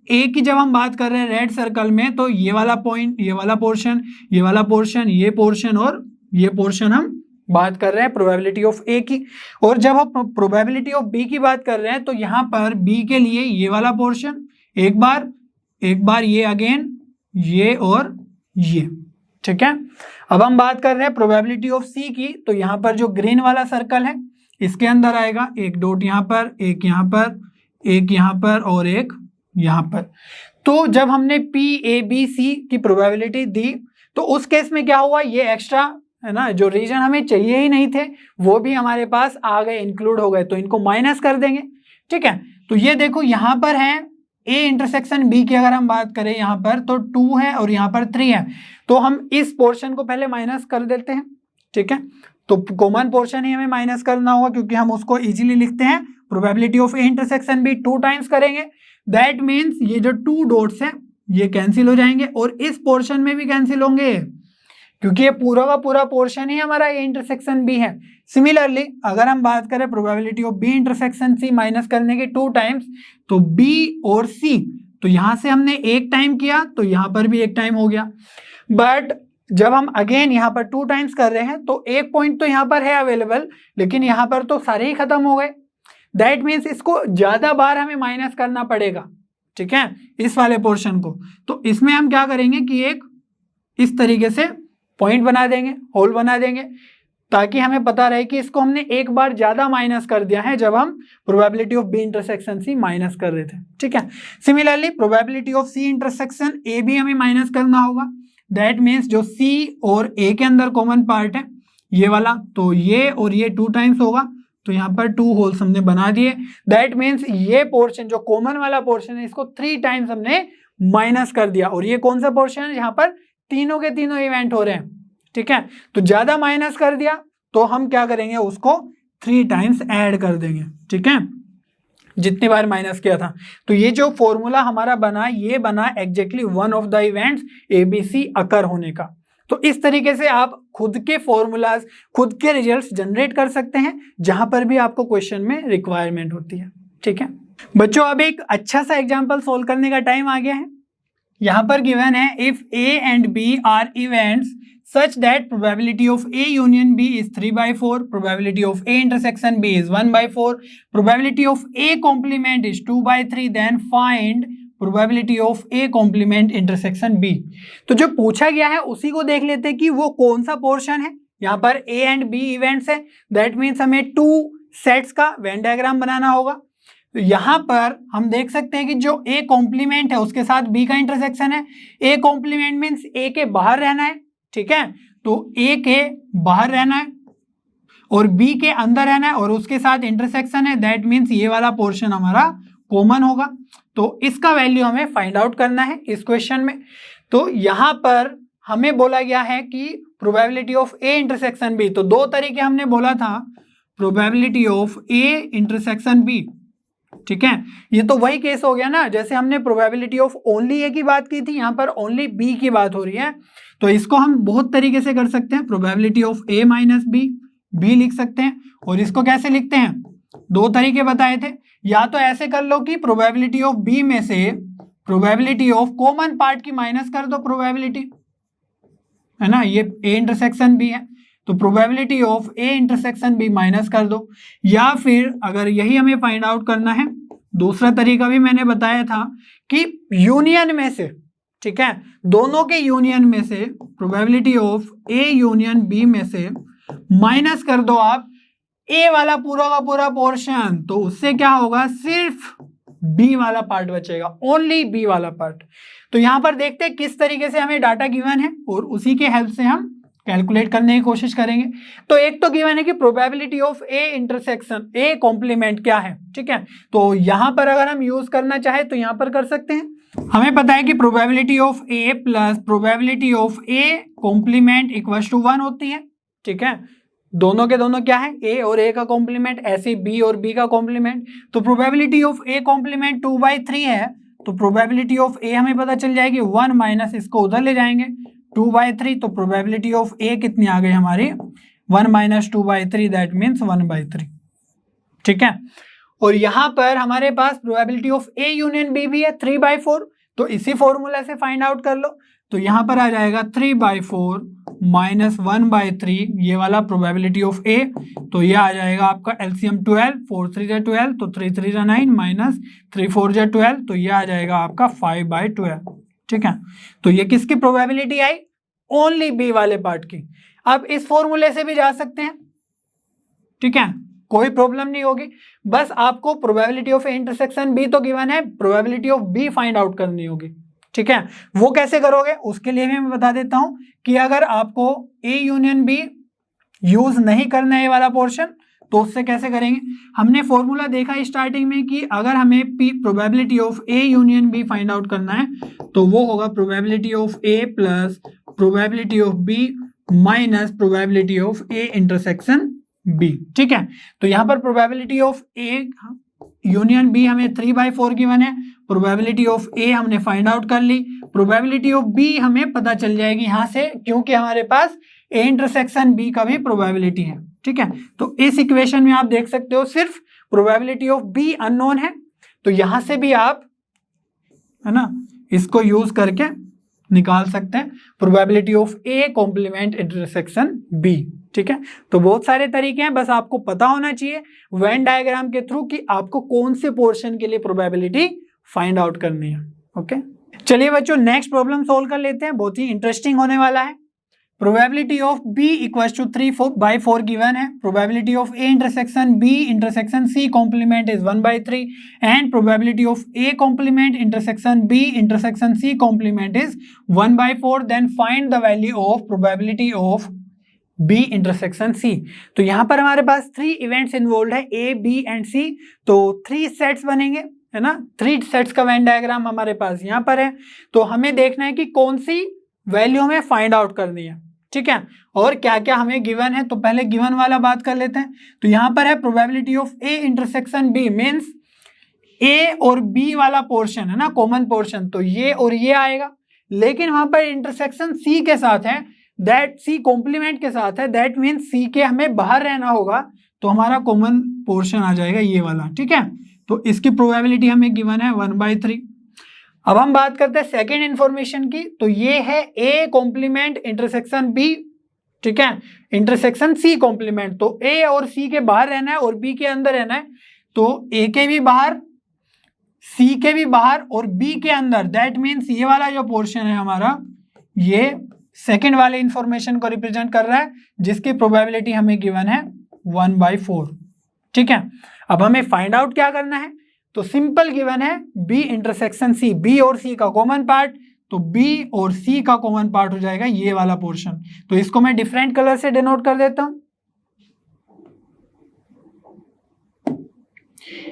ए की जब हम बात कर रहे हैं रेड सर्कल में, तो ये वाला पॉइंट, ये वाला पोर्शन, ये वाला पोर्शन, ये पोर्शन और ये पोर्शन हम बात कर रहे हैं प्रोबेबिलिटी ऑफ ए की। और जब हम प्रोबेबिलिटी ऑफ बी की बात कर रहे हैं, तो यहाँ पर बी के लिए ये वाला पोर्शन एक बार ये अगेन, ये और ये, ठीक है। अब हम बात कर रहे हैं प्रोबेबिलिटी ऑफ सी की, तो यहाँ पर जो ग्रीन वाला सर्कल है इसके अंदर आएगा एक डॉट यहाँ पर, एक यहाँ पर, एक यहाँ पर और एक यहाँ पर। तो जब हमने PABC की प्रोबेबिलिटी दी, तो उस केस में क्या हुआ, ये एक्स्ट्रा है ना, जो रीजन हमें चाहिए ही नहीं थे वो भी हमारे पास आ गए, इंक्लूड हो गए, तो इनको माइनस कर देंगे, ठीक है। तो ये देखो यहाँ पर है ए इंटरसेक्शन बी की अगर हम बात करें यहाँ पर, तो 2 है और यहाँ पर 3 है, तो हम इस पोर्शन को पहले माइनस कर देते हैं, ठीक है। तो कॉमन पोर्शन ही हमें माइनस करना होगा, क्योंकि हम उसको इजीली लिखते हैं probability of A intersection B 2 times करेंगे, दैट मीन्स ये जो 2 डॉट्स है ये कैंसिल हो जाएंगे और इस पोर्शन में भी कैंसिल होंगे, क्योंकि ये पूरा का पूरा पोर्शन ही हमारा ए इंटरसेक्शन बी है। सिमिलरली अगर हम बात करें probability of B intersection C minus करने के 2 टाइम्स, तो बी और सी, तो यहां से हमने 1 टाइम किया तो यहां पर भी 1 टाइम हो गया, बट जब हम अगेन यहाँ पर 2 टाइम्स कर रहे हैं तो एक पॉइंट तो यहाँ पर है अवेलेबल, लेकिन यहाँ पर तो सारे ही खत्म हो गए, दैट मीन्स इसको ज्यादा बार हमें माइनस करना पड़ेगा, ठीक है, इस वाले पोर्शन को। तो इसमें हम क्या करेंगे कि एक इस तरीके से पॉइंट बना देंगे, होल बना देंगे, ताकि हमें पता रहे कि इसको हमने एक बार ज्यादा माइनस कर दिया है जब हम probability of B intersection C minus कर रहे थे, ठीक है। Similarly probability of C intersection A भी हमें माइनस करना होगा, दैट मीन्स जो सी और ए के अंदर कॉमन पार्ट है ये वाला, तो ये और ये 2 टाइम्स होगा, तो यहाँ पर 2 होल्स हमने बना दिए, दैट मीन्स ये पोर्शन जो कॉमन वाला पोर्शन है इसको 3 टाइम्स हमने माइनस कर दिया। और ये कौन सा पोर्शन है, जहां पर तीनों के तीनों इवेंट हो रहे हैं, ठीक है। तो ज्यादा माइनस कर दिया तो हम क्या करेंगे, उसको 3 टाइम्स ऐड कर देंगे, ठीक है, जितनी बार माइनस किया था। तो ये जो फॉर्मूला हमारा बना, ये बना exactly 1 of the events ABC अकर होने का। तो इस तरीके से आप खुद के फॉर्मूलाज, खुद के रिजल्ट्स जनरेट कर सकते हैं जहां पर भी आपको क्वेश्चन में रिक्वायरमेंट होती है, ठीक है बच्चों। अब एक अच्छा सा एग्जांपल सोल्व करने का टाइम आ गया है। यहाँ पर गिवन है if A and B are events such that probability of A union B is 3/4, probability of A intersection B is 1/4, probability of A complement is 2/3, then find probability of A complement intersection B। तो जो पूछा गया है उसी को देख लेते हैं कि वो कौन सा पोर्शन है। यहाँ पर A एंड B इवेंट्स है, दैट मीन्स हमें 2 सेट्स का वेन डायग्राम बनाना होगा। तो यहाँ पर हम देख सकते हैं कि जो A कॉम्प्लीमेंट है उसके साथ B का इंटरसेक्शन है। A कॉम्प्लीमेंट मीन्स A के बाहर रहना है, ठीक है, तो A के बाहर रहना है और B के अंदर रहना है और उसके साथ इंटरसेक्शन है, दैट मीन्स ये वाला पोर्शन हमारा कॉमन होगा। तो इसका वैल्यू हमें फाइंड आउट करना है इस क्वेश्चन में। तो यहाँ पर हमें बोला गया है कि probability of A intersection B, तो 2 तरीके हमने बोला था, probability of A intersection B, ठीक है। ये तो वही केस हो गया ना, जैसे हमने प्रोबेबिलिटी ऑफ ओनली ए की बात की थी, यहाँ पर ओनली बी की बात हो रही है। तो इसको हम बहुत तरीके से कर सकते हैं, probability of A minus B लिख सकते हैं। और इसको कैसे लिखते हैं, 2 तरीके बताए थे। या तो ऐसे कर लो कि प्रोबेबिलिटी ऑफ बी में से प्रोबेबिलिटी ऑफ कॉमन पार्ट की माइनस कर दो प्रोबेबिलिटी, है ना, ये ए इंटरसेक्शन बी है तो probability of A intersection B minus कर दो। या फिर अगर यही हमें फाइंड आउट करना है, दूसरा तरीका भी मैंने बताया था कि यूनियन में से, ठीक है, दोनों के यूनियन में से probability of A union B में से माइनस कर दो आप ए वाला पूरा का पूरा पोर्शन, तो उससे क्या होगा, सिर्फ बी वाला पार्ट बचेगा, ओनली बी वाला पार्ट। तो यहां पर देखते हैं किस तरीके से हमें डाटा गिवन है और उसी के हेल्प से हम कैलकुलेट करने की कोशिश करेंगे। तो एक तो गिवन है कि probability of A intersection A complement क्या है, ठीक है। तो यहां पर अगर हम यूज करना चाहे तो यहां पर कर सकते हैं। हमें पता है कि probability of A plus probability of A complement equal to 1 होती है, ठीक है। दोनों के दोनों क्या है, ए और ए का कॉम्प्लीमेंट, ऐसे बी और बी का कॉम्प्लीमेंट। तो प्रोबेबिलिटी ऑफ ए कॉम्प्लीमेंट 2/3 है, तो प्रोबेबिलिटी ऑफ ए हमें पता चल जाएगी 1 माइनस इसको उधर ले जाएंगे 2/3, तो प्रोबेबिलिटी ऑफ ए कितनी आ गई हमारी, 1 माइनस 2/3, दैट मीन्स 1/3, ठीक है। और यहां पर हमारे पास probability of A union B भी है 3/4, तो इसी फॉर्मूला से फाइंड आउट कर लो। तो यहां पर आ जाएगा 3/4 माइनस 1/3, ये वाला प्रोबेबिलिटी ऑफ ए, तो ये आ जाएगा आपका एलसीएम 12, 4 3 जा 12, तो 3 3 जा 9 माइनस 3 4 जा 12, तो ये आ जाएगा आपका 5/12, ठीक है। तो ये किसकी प्रोबेबिलिटी आई, ओनली बी वाले पार्ट की। अब इस फॉर्मूले से भी जा सकते हैं, ठीक है, कोई प्रॉब्लम नहीं होगी। बस आपको probability of A intersection B तो गिवन है, probability of B find out करनी होगी, ठीक है। वो कैसे करोगे उसके लिए भी मैं बता देता हूं कि अगर आपको ए यूनियन बी यूज नहीं करना है ये वाला पोर्शन, तो उससे कैसे करेंगे। हमने फॉर्मूला देखा स्टार्टिंग में कि अगर हमें probability of A union B find out करना है तो वो होगा probability of A plus probability of B minus probability of A intersection B, ठीक है। तो यहां पर probability of A union B हमें 3/4 गिवन है, प्रोबेबिलिटी ऑफ ए हमने फाइंड आउट कर ली, प्रोबेबिलिटी ऑफ बी हमें पता चल जाएगी यहां से, क्योंकि हमारे पास ए इंटरसेक्शन बी का भी प्रोबेबिलिटी है, ठीक है। तो इस इक्वेशन में आप देख सकते हो सिर्फ प्रोबेबिलिटी ऑफ बी अननोन है, तो यहां से भी आप, है ना, इसको यूज करके निकाल सकते हैं probability of A complement intersection B, ठीक है। तो बहुत सारे तरीके हैं, बस आपको पता होना चाहिए वेन डायग्राम के थ्रू कि आपको कौन से पोर्शन के लिए प्रोबेबिलिटी फाइंड आउट करनी है, ओके। चलिए बच्चों नेक्स्ट प्रॉब्लम सोल्व कर लेते हैं, बहुत ही इंटरेस्टिंग होने वाला है। Probability of B equals to 3/4 given है, probability of A intersection B intersection C complement is 1/3 and probability of A complement intersection B intersection C complement is 1/4, then find the value of probability of B intersection C. तो यहां पर हमारे पास 3 events involve है, A B and सी, तो 3 sets बनेंगे, है ना, 3 sets का वेन डायग्राम हमारे पास यहाँ पर है। तो हमें देखना है कि कौन सी वैल्यू हमें फाइंड आउट करनी है, ठीक है, और क्या क्या हमें गिवन है। तो पहले गिवन वाला बात कर लेते हैं। तो यहां पर है probability of A intersection B, means A और बी वाला पोर्शन है ना, कॉमन पोर्शन, तो ये और ये आएगा, लेकिन वहां पर इंटरसेक्शन सी के साथ है, दैट सी कॉम्प्लीमेंट के साथ है, दैट मीन्स सी के हमें बाहर रहना होगा, तो हमारा कॉमन पोर्शन आ जाएगा ये वाला, ठीक है। तो इसकी प्रोबेबिलिटी हमें गिवन है 1/3। अब हम बात करते हैं सेकेंड इंफॉर्मेशन की, तो ये है ए कॉम्प्लीमेंट इंटरसेक्शन बी, ठीक है, इंटरसेक्शन सी कॉम्प्लीमेंट। तो ए और सी के बाहर रहना है और बी के अंदर रहना है, तो ए के भी बाहर, सी के भी बाहर और बी के अंदर। दैट मीन्स ये वाला जो पोर्शन है हमारा, ये सेकेंड वाले इंफॉर्मेशन को रिप्रेजेंट कर रहा है, जिसकी प्रोबेबिलिटी हमें गिवन है 1/4, ठीक है। अब हमें फाइंड आउट क्या करना है, तो सिंपल गिवन है बी इंटरसेक्शन सी, बी और सी का कॉमन पार्ट, तो बी और सी का कॉमन पार्ट हो जाएगा ये वाला पोर्शन। तो इसको मैं डिफरेंट कलर से डिनोट कर देता हूं।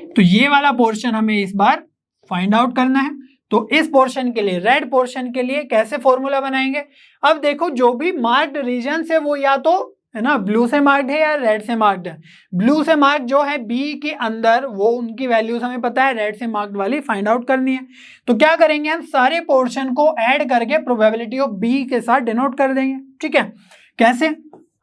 तो ये वाला पोर्शन हमें इस बार फाइंड आउट करना है। तो इस पोर्शन के लिए, रेड पोर्शन के लिए कैसे फॉर्मूला बनाएंगे, अब देखो जो भी मार्क्ड रीजन है वो या तो है ना ब्लू से मार्क्ड है या रेड से मार्क्ड है। ब्लू से मार्क्ड जो है बी के अंदर, वो उनकी वैल्यूज हमें पता है, रेड से मार्क्ड वाली फाइंड आउट करनी है। तो क्या करेंगे, हम सारे पोर्शन को ऐड करके प्रोबेबिलिटी ऑफ बी के साथ डिनोट कर देंगे, ठीक है। कैसे,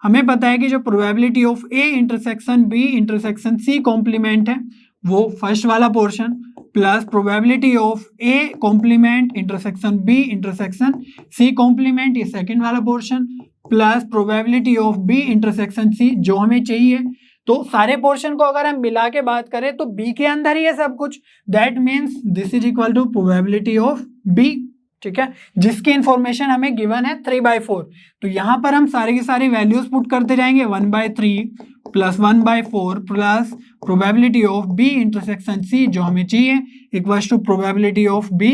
हमें पता है कि जो probability of A intersection B intersection C complement है वो फर्स्ट वाला portion, plus probability of A complement intersection B intersection C complement, ये सेकंड वाला portion, plus probability of B intersection C जो हमें चाहिए। तो सारे पोर्शन को अगर हम मिला के बात करें तो बी के अंदर ही है सब कुछ। That means this is equal to probability of B, ठीक है, जिसकी इंफॉर्मेशन हमें गिवन है 3/4। तो यहां पर हम सारी की सारी वैल्यूज पुट करते जाएंगे, 1/3 plus 1/4 plus probability of B intersection C जो हमें चाहिए equals to probability of B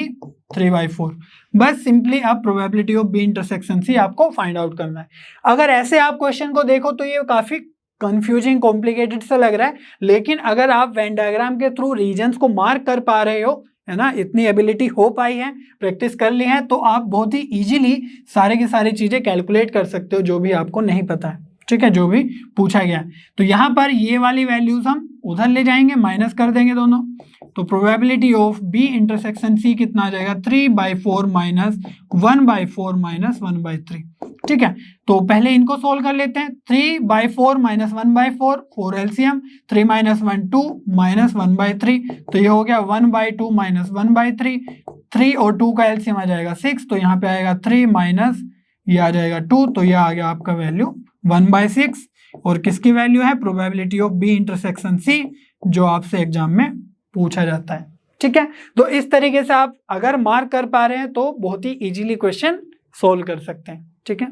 3/4। बस सिंपली अब probability of B intersection C आपको फाइंड आउट करना है। अगर ऐसे आप क्वेश्चन को देखो तो ये काफी कंफ्यूजिंग कॉम्प्लिकेटेड सा लग रहा है, लेकिन अगर आप वेन डायग्राम के थ्रू रीजन्स को मार्क कर पा रहे हो, है ना, इतनी एबिलिटी हो पाई है, प्रैक्टिस कर ली है, तो आप बहुत ही इजीली सारे की सारी चीजें कैलकुलेट कर सकते हो जो भी आपको नहीं पता है, ठीक है, जो भी पूछा गया। तो यहाँ पर ये वाली वैल्यूज हम उधर ले जाएंगे, माइनस कर देंगे दोनों। तो probability of B intersection C कितना आ जाएगा, 3/4 माइनस 1/4 माइनस 1/3, ठीक है। तो पहले इनको सोल्व कर लेते हैं। 3/4 माइनस 1/4, 4 एलसीएम, 3 माइनस 1 2 माइनस 1/3, तो ये हो गया 1/2 माइनस 1/3, 3 और 2 का एलसीएम आ जाएगा 6, तो यहाँ पे आएगा 3 माइनस ये आ जाएगा 2, तो ये आ गया आपका वैल्यू 1/6। और किसकी वैल्यू है, probability of B intersection C, जो आपसे एग्जाम में पूछा जाता है, ठीक है। तो इस तरीके से आप अगर मार्क कर पा रहे हैं तो बहुत ही इजीली क्वेश्चन सोल्व कर सकते हैं, ठीक है।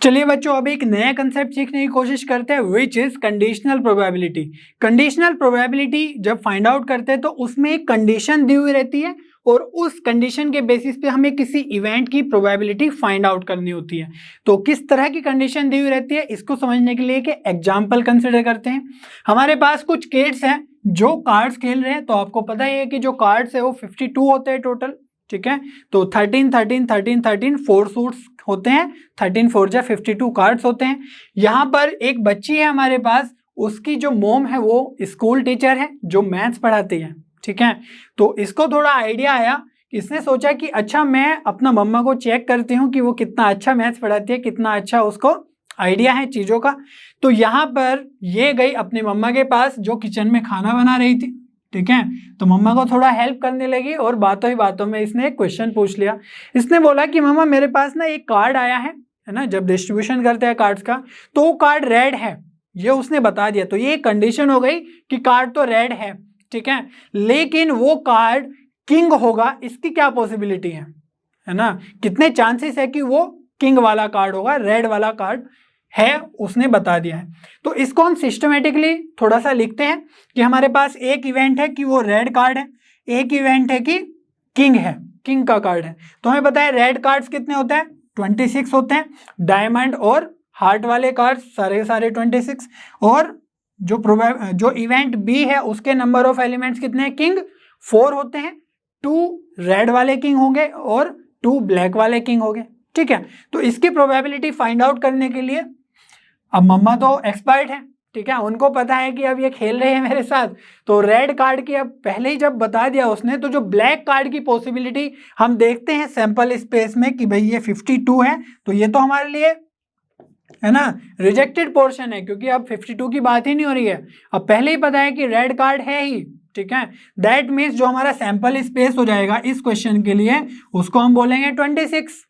चलिए बच्चों, अब एक नया कंसेप्ट सीखने की कोशिश करते हैं, which is conditional probability. Conditional probability जब फाइंड आउट करते हैं तो उसमें एक कंडीशन दी हुई रहती है और उस कंडीशन के बेसिस पे हमें किसी इवेंट की प्रोबेबिलिटी फाइंड आउट करनी होती है। तो किस तरह की कंडीशन दी हुई रहती है, इसको समझने के लिए एक एग्जाम्पल कंसिडर करते हैं। हमारे पास कुछ किड्स हैं जो कार्ड्स खेल रहे हैं, तो आपको पता ही है कि जो कार्ड्स है वो 52 होते हैं टोटल, ठीक है। तो 13 13 13 13 4 सूट्स होते हैं, 13 4 जा 52 कार्ड्स होते हैं। यहाँ पर एक बच्ची है हमारे पास, उसकी जो मोम है वो स्कूल टीचर है जो मैथ्स पढ़ाती है, ठीक है। तो इसको थोड़ा आइडिया आया, इसने सोचा कि अच्छा मैं अपना मम्मा को चेक करती हूँ कि वो कितना अच्छा मैथ्स पढ़ाती है, कितना अच्छा उसको आइडिया है चीज़ों का। तो यहाँ पर ये गई अपनी मम्मा के पास जो किचन में खाना बना रही थी, ठीक है। तो मम्मा को थोड़ा हेल्प करने लगी और बातों ही बातों में इसने एक क्वेश्चन पूछ लिया। इसने बोला कि मम्मा मेरे पास ना एक कार्ड आया है ना, जब डिस्ट्रीब्यूशन करते हैं कार्ड्स का तो वो कार्ड रेड है, ये उसने बता दिया। तो ये कंडीशन हो गई कि कार्ड तो रेड है, ठीक है, लेकिन वो कार्ड किंग होगा, इसकी क्या पॉसिबिलिटी है ना, कितने चांसेस है कि वो किंग वाला कार्ड होगा, रेड वाला कार्ड है, उसने बता दिया है। तो इसको हम सिस्टमेटिकली थोड़ा सा लिखते हैं कि हमारे पास एक इवेंट है कि वो रेड कार्ड है, एक इवेंट है कि किंग है, किंग का कार्ड है। तो हमें पता है रेड कार्ड्स कितने होते हैं, 26 होते हैं, डायमंड और हार्ट वाले कार्ड्स सारे सारे 26, और जो इवेंट बी है उसके नंबर ऑफ एलिमेंट्स कितने हैं, किंग 4 होते हैं, 2 रेड वाले किंग होंगे और 2 ब्लैक वाले किंग होंगे, ठीक है। तो इसकी प्रोबेबिलिटी फाइंड आउट करने के लिए, अब मम्मा तो एक्सपर्ट है, ठीक है, उनको पता है कि अब ये खेल रहे हैं मेरे साथ, तो रेड कार्ड की अब पहले ही जब बता दिया उसने, तो जो ब्लैक कार्ड की पॉसिबिलिटी हम देखते हैं सैंपल स्पेस में कि भाई ये 52 है, तो ये तो हमारे लिए है ना रिजेक्टेड पोर्शन है, क्योंकि अब 52 की बात ही नहीं हो रही है। अब पहले ही पता है कि रेड कार्ड है ही, ठीक है। दैट मीन्स जो हमारा सैंपल स्पेस हो जाएगा इस क्वेश्चन के लिए उसको हम बोलेंगे 26,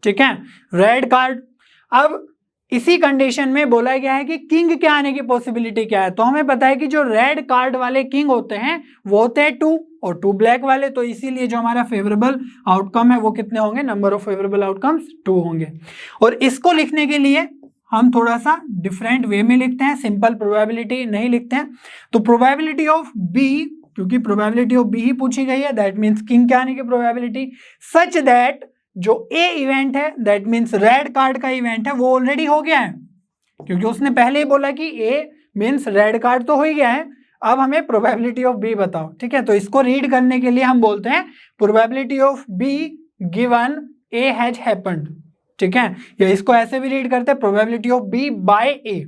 ठीक है। Red card. अब इसी कंडीशन में बोला गया है कि किंग के आने की पॉसिबिलिटी क्या है, तो हमें पता है कि जो रेड कार्ड वाले किंग होते हैं वो होते हैं 2 और 2 ब्लैक वाले, तो इसीलिए जो हमारा फेवरेबल आउटकम है वो कितने होंगे, नंबर ऑफ फेवरेबल आउटकम्स 2 होंगे। और इसको लिखने के लिए हम थोड़ा सा डिफरेंट वे में लिखते हैं, सिंपल प्रोबेबिलिटी नहीं लिखते हैं। तो प्रोबेबिलिटी ऑफ बी, क्योंकि प्रोबेबिलिटी ऑफ बी ही पूछी गई है, दैट मीन्स किंग के आने की प्रोबेबिलिटी सच दैट जो ए इवेंट है दैट मीन्स रेड कार्ड का इवेंट है वो ऑलरेडी हो गया है, क्योंकि उसने पहले ही बोला कि ए मीन्स रेड कार्ड तो हो ही गया है, अब हमें प्रोबेबिलिटी ऑफ बी बताओ, ठीक है। तो इसको रीड करने के लिए हम बोलते हैं probability of be given A has happened, ठीक है। या इसको ऐसे भी रीड करते हैं प्रोबेबिलिटी ऑफ बी बाय ए,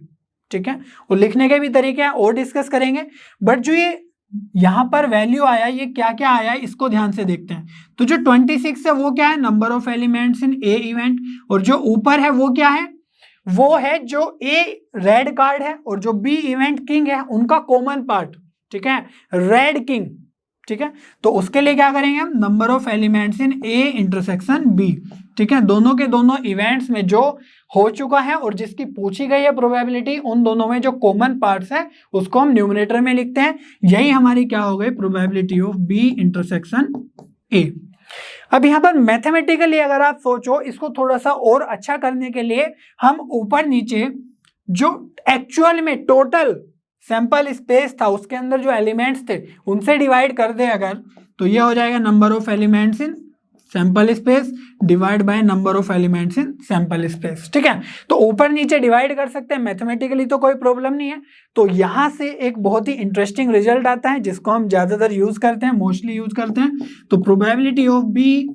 ठीक है। और लिखने के भी तरीके हैं और डिस्कस करेंगे, बट जो ये यहां पर वैल्यू आया ये क्या क्या आया है इसको ध्यान से देखते हैं। तो जो 26 है वो क्या है, number of elements in A event, और जो ऊपर है वो क्या है, वो है जो ए रेड कार्ड है और जो बी इवेंट किंग है उनका कॉमन पार्ट, ठीक है, रेड किंग, ठीक है। तो उसके लिए क्या करेंगे हम, number of elements in A intersection B, ठीक है। दोनों के दोनों इवेंट्स में जो हो चुका है और जिसकी पूछी गई है प्रोबेबिलिटी, उन दोनों में जो कॉमन पार्ट्स है उसको हम न्यूमरेटर में लिखते हैं। यही हमारी क्या हो गई, probability of B intersection A. अब यहाँ पर मैथमेटिकली अगर आप सोचो इसको थोड़ा सा और अच्छा करने के लिए हम ऊपर नीचे जो एक्चुअल में टोटल सैंपल स्पेस था उसके अंदर जो एलिमेंट्स थे उनसे डिवाइड कर दे अगर, तो ये हो जाएगा number of elements in sample space divide by number of elements in sample space, ठीक है। तो ऊपर नीचे डिवाइड कर सकते हैं, मैथमेटिकली तो कोई प्रॉब्लम नहीं है। तो यहां से एक बहुत ही इंटरेस्टिंग रिजल्ट आता है जिसको हम ज्यादातर यूज करते हैं, मोस्टली यूज करते हैं। तो probability of B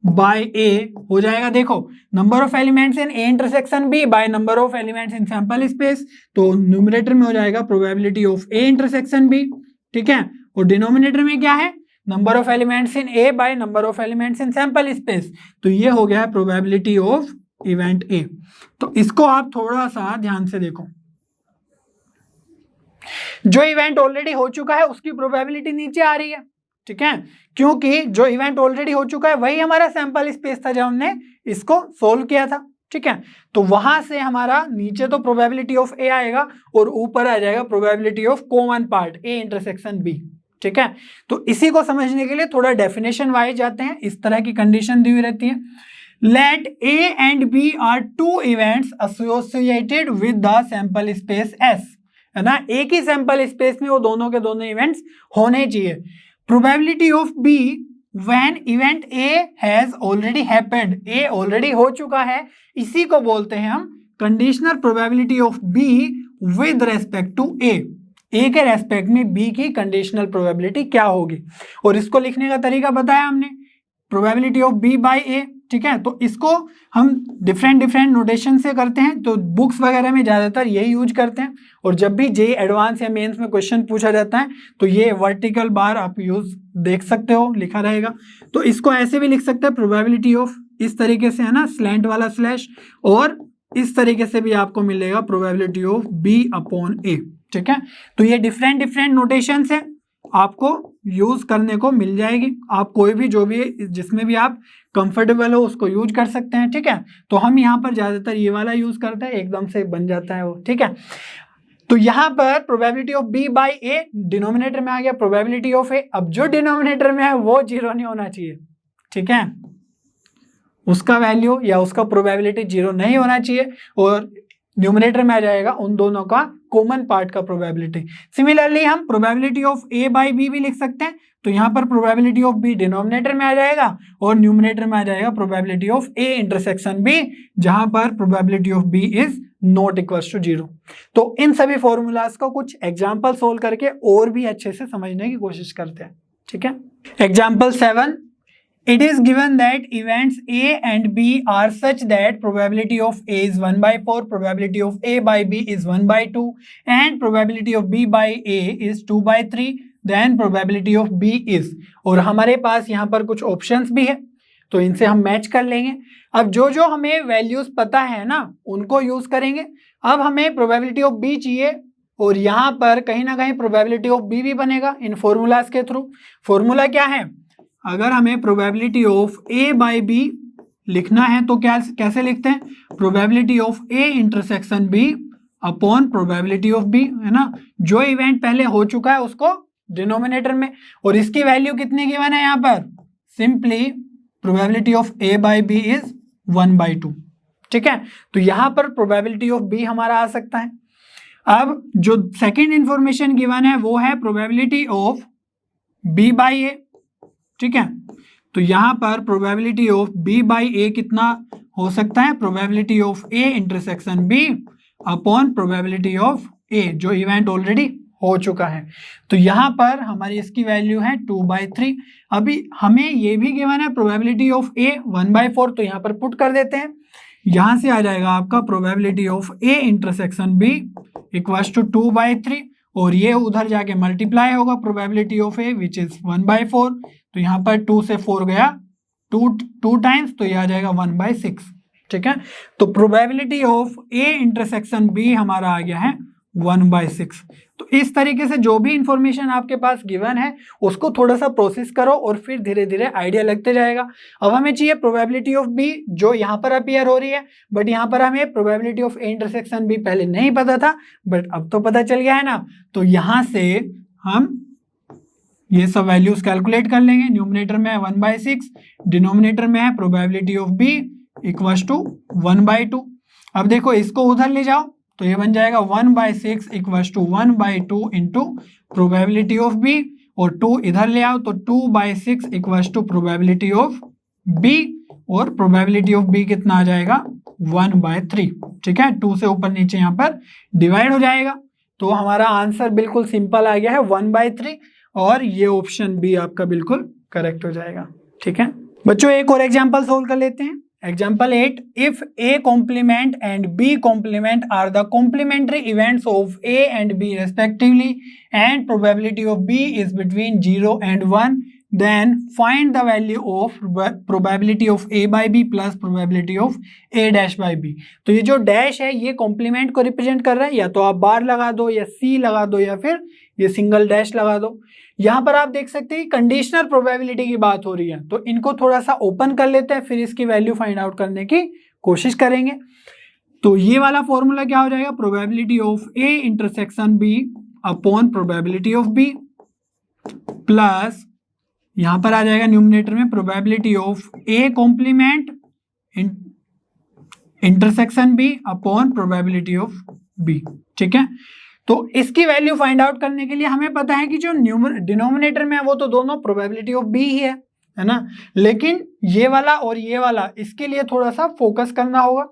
by A हो जाएगा, देखो number of elements in A intersection B by number of elements in sample space, तो न्यूमरेटर में हो जाएगा probability of A intersection B, ठीक है। और डिनोमिनेटर में क्या है, number of elements in A by number of elements in sample space, तो ये हो गया है प्रोबेबिलिटी ऑफ इवेंट ए। तो इसको आप थोड़ा सा ध्यान से देखो, जो इवेंट ऑलरेडी हो चुका है उसकी प्रोबेबिलिटी नीचे आ रही है, ठीक है, क्योंकि जो इवेंट ऑलरेडी हो चुका है वही हमारा सैंपल स्पेस था जब हमने इसको सोल्व किया था, ठीक है। तो वहां से हमारा नीचे तो प्रोबेबिलिटी ऑफ ए आएगा और ऊपर आ जाएगा probability of common part A intersection B, ठीक है। तो इसी को समझने के लिए थोड़ा डेफिनेशन वाइज जाते हैं। इस तरह की कंडीशन दी हुई रहती है, let A and B are two events associated with the sample space S, है ना, एक ही सैंपल स्पेस में वो दोनों के दोनों इवेंट्स होने चाहिए। Probability of B when event A has already happened, A already हो चुका है, इसी को बोलते हैं हम conditional probability of B with respect to A के रेस्पेक्ट में बी की कंडीशनल प्रोबेबिलिटी क्या होगी। और इसको लिखने का तरीका बताया हमने, प्रोबेबिलिटी ऑफ बी बाय ए, ठीक है। तो इसको हम डिफरेंट नोटेशन से करते हैं, तो बुक्स वगैरह में ज़्यादातर यही यूज करते हैं। और जब भी जेईई एडवांस या मेंस में क्वेश्चन पूछा जाता है तो ये वर्टिकल बार आप यूज देख सकते हो, लिखा रहेगा। तो इसको ऐसे भी लिख सकते हैं, प्रोबेबिलिटी ऑफ इस तरीके से, है ना, स्लैंट वाला स्लैश, और इस तरीके से भी आपको मिलेगा प्रोबेबिलिटी ऑफ बी अपॉन ए, ठीक है। तो ये डिफरेंट नोटेशन है, आपको यूज करने को मिल जाएगी। आप कोई भी जो भी जिसमें भी आप कंफर्टेबल हो उसको यूज कर सकते हैं, ठीक है। तो हम यहाँ पर ज्यादातर ये वाला यूज करते हैं, एकदम से बन जाता है वो, ठीक है। तो यहाँ पर probability of B by A denominator में आ गया प्रोबेबिलिटी ऑफ ए। अब जो डिनोमिनेटर में है वो 0 नहीं होना चाहिए, ठीक है, उसका वैल्यू या उसका प्रोबेबिलिटी 0 नहीं होना चाहिए, और न्यूमरेटर में आ जाएगा उन दोनों का कॉमन पार्ट का प्रोबेबिलिटी। सिमिलरली हम probability of A by B भी लिख सकते हैं, तो यहाँ पर प्रोबेबिलिटी ऑफ बी डिनोमिनेटर में आ जाएगा और न्यूमरेटर में आ जाएगा probability of A intersection B, जहां पर probability of B is not equals to 0। तो इन सभी फॉर्मूलाज को कुछ एग्जाम्पल सोल्व करके और भी अच्छे से समझने की कोशिश करते हैं, ठीक है। Example 7, it is given that events A and B are such that probability of A is 1/4, probability of A by B is 1/2, and probability of B by A is 2/3, then probability of B is, और हमारे पास यहाँ पर कुछ options भी है तो इनसे हम मैच कर लेंगे। अब जो जो हमें वैल्यूज पता है ना उनको यूज करेंगे। अब हमें प्रोबेबिलिटी ऑफ बी चाहिए, और यहाँ पर कहीं ना कहीं प्रोबेबिलिटी ऑफ बी भी बनेगा इन फॉर्मूलाज के थ्रू। फॉर्मूला क्या है, अगर हमें probability of A by B लिखना है तो क्या कैसे लिखते हैं, probability of A intersection B upon probability of B, है ना। जो इवेंट पहले हो चुका है उसको डिनोमिनेटर में, और इसकी वैल्यू कितनी गिवन है यहाँ पर, simply probability of A by B is 1/2। ठीक है, तो यहाँ पर प्रोबेबिलिटी ऑफ बी हमारा आ सकता है। अब जो सेकेंड इंफॉर्मेशन गिवन है वो है probability of B by A. ठीक है, तो यहां पर probability of B by A कितना हो सकता है, probability of A intersection B upon probability of A, जो इवेंट ऑलरेडी हो चुका है। तो यहां पर हमारी इसकी वैल्यू है 2/3। अभी हमें ये भी गिवन है प्रोबेबिलिटी ऑफ ए 1/4, तो यहां पर पुट कर देते हैं। यहां से आ जाएगा आपका probability of A intersection B equals to 2/3, और ये उधर जाके मल्टीप्लाई होगा probability of A which is 1/4। तो यहाँ पर 2 से 4 गया 2 टाइम्स, तो ये आ जाएगा 1/6। ठीक है, तो probability of A intersection B हमारा आ गया है 1/6। तो इस तरीके से जो भी इंफॉर्मेशन आपके पास गिवन है उसको थोड़ा सा प्रोसेस करो और फिर धीरे धीरे आइडिया लगते जाएगा। अब हमें चाहिए प्रोबेबिलिटी ऑफ बी जो यहाँ पर अपीयर हो रही है, बट यहाँ पर हमें probability of A intersection B पहले नहीं पता था, बट अब तो पता चल गया है ना। तो यहाँ से हम ये सब वैल्यूज कैलकुलेट कर लेंगे। न्यूमरेटर में है 1/6, डिनोमिनेटर में है probability of B equals to 1/2। अब देखो इसको उधर ले जाओ तो ये बन जाएगा 1/6 equals to 1/2 into probability of B, और 2 इधर ले आओ तो 2/6 equals to probability of B, और प्रोबेबिलिटी ऑफ बी कितना आ जाएगा 1/3। ठीक है, 2 से ऊपर नीचे यहाँ पर डिवाइड हो जाएगा, तो हमारा आंसर बिल्कुल सिंपल आ गया है 1/3, और ये ऑप्शन बी आपका बिल्कुल करेक्ट हो जाएगा। ठीक है बच्चों, एक और एग्जांपल सोल्व कर लेते हैं। Example 8, if A complement and B complement are the complementary events of A and B respectively and probability of B is between 0 and 1, then find the value of probability of A by B plus probability of A dash by B। तो ये जो dash है ये complement को represent कर रहा है, या तो आप बार लगा दो या सी लगा दो या फिर ये सिंगल डैश लगा दो। यहाँ पर आप देख सकते हैं कंडीशनल प्रोबेबिलिटी की बात हो रही है, तो इनको थोड़ा सा ओपन कर लेते हैं, फिर इसकी वैल्यू फाइंड आउट करने की कोशिश करेंगे। तो ये वाला फॉर्मूला क्या हो जाएगा, probability of A intersection B upon probability of B, plus यहां पर आ जाएगा न्यूमरेटर में probability of A complement intersection B upon probability of B. ठीक है, तो इसकी वैल्यू फाइंड आउट करने के लिए हमें पता है कि जो डिनोमिनेटर में है वो तो दोनों प्रोबेबिलिटी ऑफ बी ही है ना, लेकिन ये वाला और ये वाला इसके लिए थोड़ा सा फोकस करना होगा।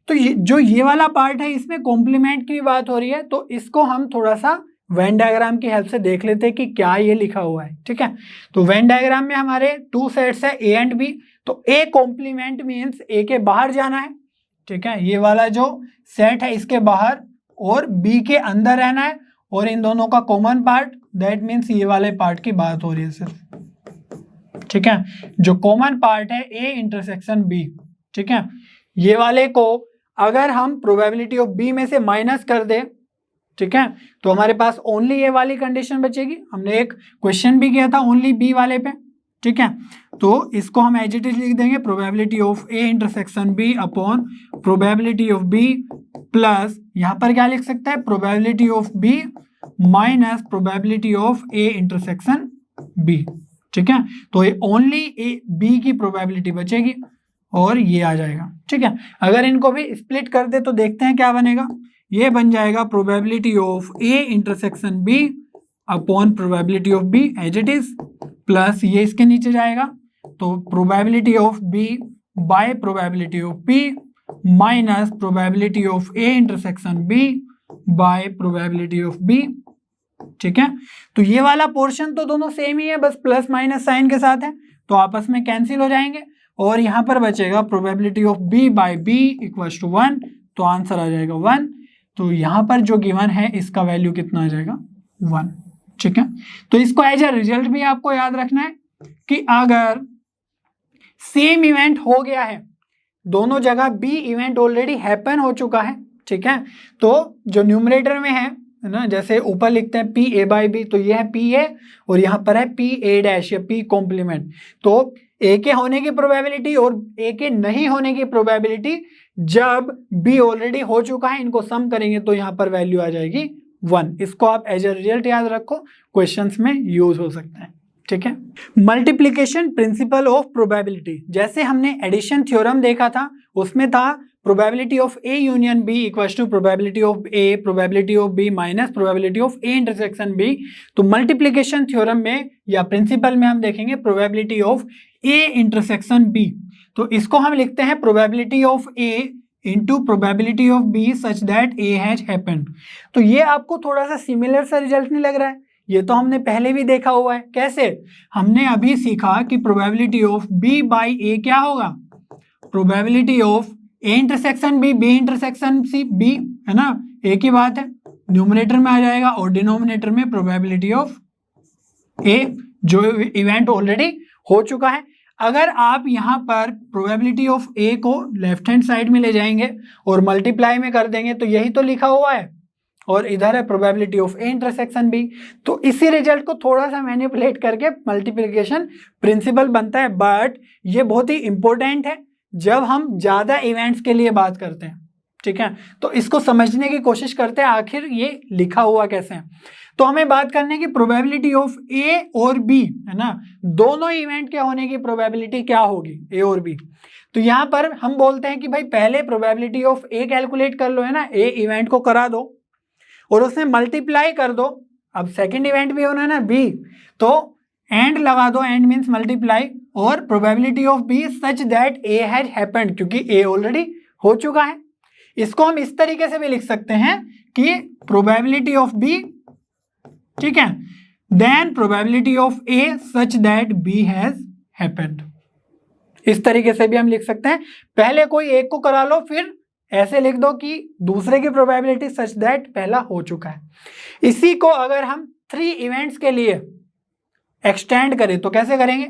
तो ये वाला पार्ट है इसमें कॉम्प्लीमेंट की बात हो रही है, तो इसको हम थोड़ा सा वेन डायग्राम की हेल्प से देख लेते हैं कि क्या ये लिखा हुआ है। ठीक है, तो वेन डायग्राम में हमारे 2 सेट्स है ए एंड बी, तो ए कॉम्प्लीमेंट मीन्स ए के बाहर जाना है। ठीक है, ये वाला जो सेट है इसके बाहर और बी के अंदर रहना है, और इन दोनों का कॉमन पार्ट दैट मीन्स ये वाले पार्ट की बात हो रही है सिर्फ। ठीक है, जो कॉमन पार्ट है ए इंटरसेक्शन बी। ठीक है, ये वाले को अगर हम प्रोबेबिलिटी ऑफ बी में से माइनस कर दे, ठीक है, तो हमारे पास ओनली ये वाली कंडीशन बचेगी। हमने एक क्वेश्चन भी किया था ओनली बी वाले पे। ठीक है, तो इसको हम एज इट इज लिख देंगे probability of A intersection B upon probability of B, plus यहां पर क्या लिख सकता है, probability of B minus probability of A intersection B. ठीक है, तो ये ओनली ए बी की प्रोबेबिलिटी बचेगी और ये आ जाएगा। ठीक है, अगर इनको भी स्प्लिट कर दे तो देखते हैं क्या बनेगा। ये बन जाएगा probability of A intersection B upon probability of B as it is, plus ये इसके नीचे जाएगा तो probability of B by probability of B minus probability of A intersection B by probability of B. ठीक है, तो ये वाला पोर्शन तो दोनों सेम ही है, बस प्लस माइनस साइन के साथ है, तो आपस में कैंसिल हो जाएंगे और यहाँ पर बचेगा probability of B by B equals to 1, तो आंसर आ जाएगा 1। तो यहाँ पर जो गिवन है इसका वैल्यू कितना आ जाएगा 1। ठीक है, तो इसको एज ए रिजल्ट भी आपको याद रखना है कि अगर सेम इवेंट हो गया है, दोनों जगह बी इवेंट ऑलरेडी हैपन हो चुका है, ठीक है, तो जो न्यूमरेटर में है है ना, जैसे ऊपर लिखते हैं पी ए बाई बी, तो ये है पी ए और यहाँ पर है पी ए डैश या पी कॉम्प्लीमेंट। तो ए के होने की प्रोबेबिलिटी और ए के नहीं होने की प्रोबेबिलिटी जब बी ऑलरेडी हो चुका है, इनको सम करेंगे तो यहाँ पर वैल्यू आ जाएगी 1। इसको आप एज ए रिजल्ट याद रखो, क्वेश्चंस में यूज हो सकता है, ठीक है। मल्टीप्लिकेशन प्रिंसिपल ऑफ प्रोबेबिलिटी, जैसे हमने एडिशन थ्योरम देखा था, उसमें था probability of A union B equals to probability of A, probability of B minus probability of A intersection B. तो मल्टीप्लिकेशन थ्योरम में या प्रिंसिपल में हम देखेंगे probability of A intersection B. तो इसको हम लिखते हैं probability of A into probability of B such that A has happened. तो ये आपको थोड़ा सा सिमिलर सा रिजल्ट नहीं लग रहा है? ये तो हमने पहले भी देखा हुआ है। कैसे? हमने अभी सीखा कि probability of B by A क्या होगा, probability of A intersection B, B intersection C, B, है ना, ए की बात है, न्यूमरेटर में आ जाएगा और डिनोमिनेटर में प्रोबेबिलिटी ऑफ ए, जो इवेंट ऑलरेडी हो चुका है। अगर आप यहाँ पर प्रोबेबिलिटी ऑफ ए को लेफ्ट हैंड साइड में ले जाएंगे और मल्टीप्लाई में कर देंगे तो यही तो लिखा हुआ है, और इधर है probability of A intersection B. तो इसी रिजल्ट को थोड़ा सा मैनिपुलेट करके मल्टीप्लिकेशन प्रिंसिपल बनता है, बट ये बहुत ही इंपॉर्टेंट है जब हम ज़्यादा इवेंट्स के लिए बात करते हैं, ठीक है। तो इसको समझने की कोशिश करते हैं आखिर ये लिखा हुआ कैसे है। तो हमें बात करने की प्रोबेबिलिटी ऑफ ए और बी, है ना, दोनों इवेंट के होने की प्रोबेबिलिटी क्या होगी, ए और बी। तो यहाँ पर हम बोलते हैं कि भाई पहले प्रोबेबिलिटी ऑफ ए कैलकुलेट कर लो, है ना, ए इवेंट को करा दो और उसमें मल्टीप्लाई कर दो। अब सेकंड इवेंट भी होना है ना, बी, तो एंड लगा दो, एंड मीन्स मल्टीप्लाई, और probability of B such that A has happened, क्योंकि ए ऑलरेडी हो चुका है। इसको हम इस तरीके से भी लिख सकते हैं कि प्रोबेबिलिटी ऑफ बी, ठीक है, then probability of A such that B has happened. इस तरीके से भी हम लिख सकते हैं। पहले कोई एक को करा लो, फिर ऐसे लिख दो कि दूसरे की प्रोबेबिलिटी सच दैट पहला हो चुका है। इसी को अगर हम 3 इवेंट्स के लिए एक्सटेंड करें तो कैसे करेंगे,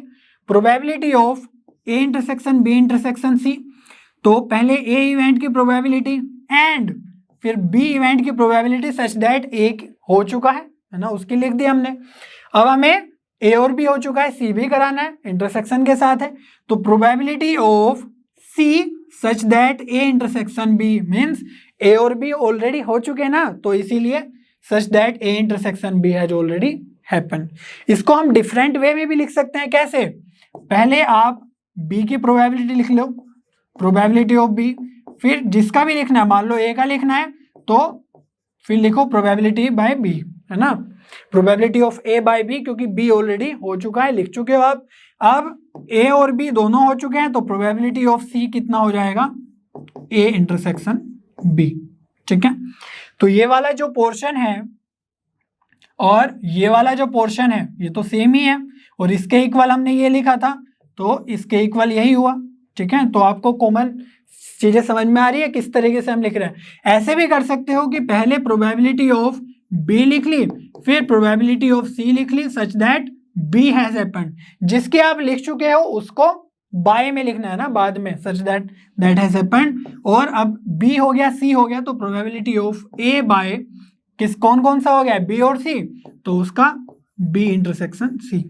probability of A intersection B intersection C, तो पहले ए इवेंट की प्रोबेबिलिटी एंड फिर बी इवेंट की प्रोबेबिलिटी सच दैट ए हो चुका है ना, उसकी लिख दी हमने। अब हमें ए और बी हो चुका है, सी भी कराना है, इंटरसेक्शन के साथ है, तो probability of C such that A intersection B means A और बी ऑलरेडी हो चुके हैं ना, तो इसीलिए such that A intersection B has already happen. इसको हम डिफरेंट वे में भी लिख सकते हैं। कैसे? पहले आप बी की प्रोबेबिलिटी लिख लो, प्रोबेबिलिटी ऑफ बी, फिर जिसका भी लिखना है, मान लो ए का लिखना है तो फिर लिखो प्रोबेबिलिटी बाय बी, है ना, probability of A by B, क्योंकि बी ऑलरेडी हो चुका है, लिख चुके हो आप। अब ए और बी दोनों हो चुके हैं तो प्रोबेबिलिटी ऑफ सी कितना हो जाएगा, ए इंटरसेक्शन बी, ठीक है। तो ये वाला जो पोर्शन है और ये वाला जो पोर्शन है ये तो सेम ही है, और इसके इक्वल हमने ये लिखा था तो इसके इक्वल यही हुआ, ठीक है। तो आपको कॉमन चीजें समझ में आ रही है किस तरीके से हम लिख रहे हैं। ऐसे भी कर सकते हो कि पहले प्रोबेबिलिटी ऑफ बी लिख ली, फिर प्रोबेबिलिटी ऑफ सी लिख ली such that B has happened. जिसके आप लिख चुके हो उसको बाय में लिखना है ना बाद में, such that that has happened. और अब बी हो गया, सी हो गया, तो प्रोबेबिलिटी ऑफ ए बाय किस कौन कौन सा हो गया, बी और सी, तो उसका बी इंटरसेक्शन सी।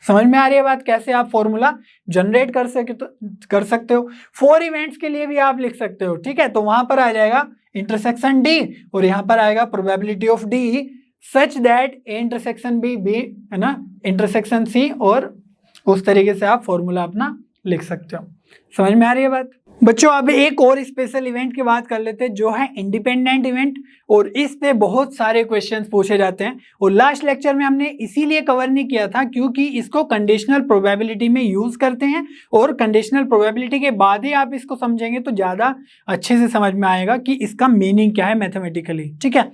समझ में आ रही है बात कैसे आप फॉर्मूला जनरेट कर सकते हो। 4 इवेंट्स के लिए भी आप लिख सकते हो, ठीक है। तो वहां पर आ जाएगा इंटरसेक्शन डी और यहाँ पर आएगा probability of D such that A intersection B, B है ना इंटरसेक्शन सी, और उस तरीके से आप फॉर्मूला अपना लिख सकते हो। समझ में आ रही है बात बच्चों। अब एक और स्पेशल इवेंट की बात कर लेते हैं जो है इंडिपेंडेंट इवेंट, और इस पे बहुत सारे क्वेश्चंस पूछे जाते हैं। और लास्ट लेक्चर में हमने इसीलिए कवर नहीं किया था क्योंकि इसको कंडीशनल प्रोबेबिलिटी में यूज करते हैं, और कंडीशनल प्रोबेबिलिटी के बाद ही आप इसको समझेंगे तो ज्यादा अच्छे से समझ में आएगा कि इसका मीनिंग क्या है मैथमेटिकली, ठीक है।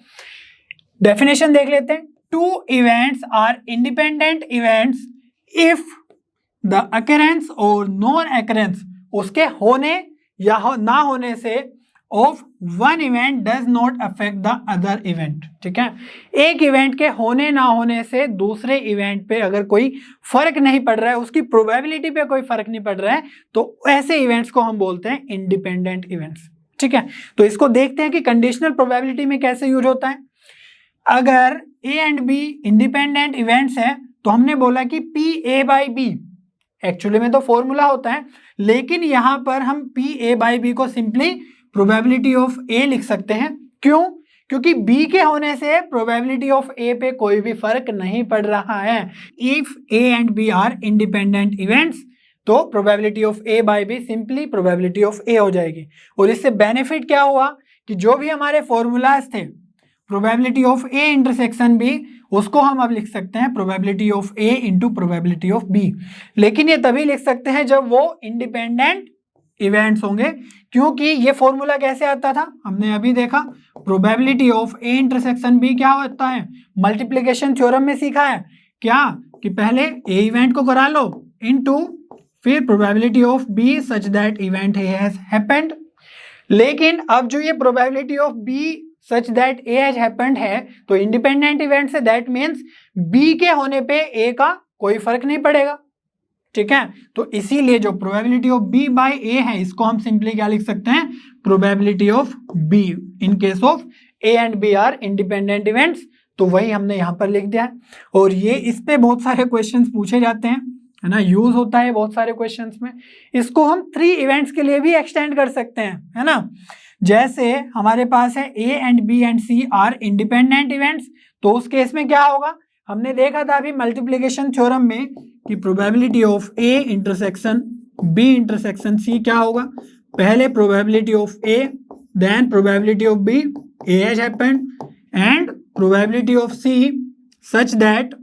डेफिनेशन देख लेते हैं। 2 events are independent events if the occurrence और नॉन अकरेंस, उसके होने या ना होने से of one event does not affect the other event, ठीक है। एक इवेंट के होने ना होने से दूसरे इवेंट पे अगर कोई फर्क नहीं पड़ रहा है, उसकी प्रोबेबिलिटी पे कोई फर्क नहीं पड़ रहा है, तो ऐसे इवेंट्स को हम बोलते हैं इंडिपेंडेंट इवेंट्स, ठीक है। तो इसको देखते हैं कि कंडीशनल प्रोबेबिलिटी में कैसे यूज होता है। अगर A and B independent events हैं तो हमने बोला कि P A by B, actually में तो फॉर्मूला होता है, लेकिन यहां पर हम पी ए बाई बी को सिंपली प्रोबेबिलिटी ऑफ ए लिख सकते हैं। क्यों? क्योंकि बी के होने से प्रोबेबिलिटी ऑफ ए पे कोई भी फर्क नहीं पड़ रहा है। If A and B are independent events तो probability of A by B simply probability of A हो जाएगी। और इससे बेनिफिट क्या हुआ कि जो भी हमारे फॉर्मूलाज थे probability of A intersection B, उसको हम अब लिख सकते हैं probability of A into probability of B. लेकिन ये तभी लिख सकते हैं जब वो इंडिपेंडेंट इवेंट्स होंगे, क्योंकि ये फॉर्मूला कैसे आता था हमने अभी देखा, probability of A intersection B क्या होता है, मल्टीप्लिकेशन थ्योरम में सीखा है क्या, कि पहले ए इवेंट को करा लो इनटू फिर probability of B such that event A has happened. लेकिन अब जो ये probability of B such that A has happened है तो इंडिपेंडेंट इवेंट से, दैट मीन्स बी के होने पे ए का कोई फर्क नहीं पड़ेगा, ठीक है। तो इसीलिए जो probability of B by A है इसको हम सिंपली क्या लिख सकते हैं, probability of B in case of A and B are independent events. तो वही हमने यहाँ पर लिख दिया है। और ये इस पे बहुत सारे क्वेश्चंस पूछे जाते हैं, है ना, यूज होता है बहुत सारे क्वेश्चंस में। इसको हम 3 इवेंट्स के लिए भी एक्सटेंड कर सकते हैं, है ना। जैसे हमारे पास है A and B and C are independent events, तो उस केस में क्या होगा, हमने देखा था अभी मल्टीप्लिकेशन थ्योरम में कि probability of A intersection B intersection C क्या होगा, पहले probability of A then probability of B A has happened and probability of C such that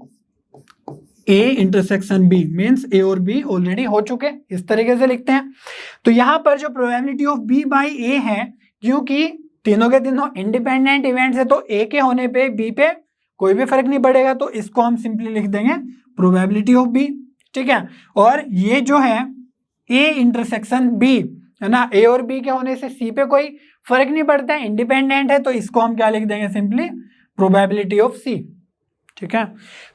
A intersection B means A और बी ऑलरेडी हो चुके, इस तरीके से लिखते हैं। तो यहाँ पर जो प्रोबेबिलिटी ऑफ बी बाई ए है, क्योंकि तीनों के तीनों इंडिपेंडेंट इवेंट्स है तो ए के होने पे बी पे कोई भी फर्क नहीं पड़ेगा, तो इसको हम सिंपली लिख देंगे प्रोबेबिलिटी ऑफ बी, ठीक है। और ये जो है ए इंटरसेक्शन बी, है ना, ए और बी के होने से सी पे कोई फर्क नहीं पड़ता है, इंडिपेंडेंट है, तो इसको हम क्या लिख देंगे, सिंपली प्रोबेबिलिटी ऑफ सी, ठीक है।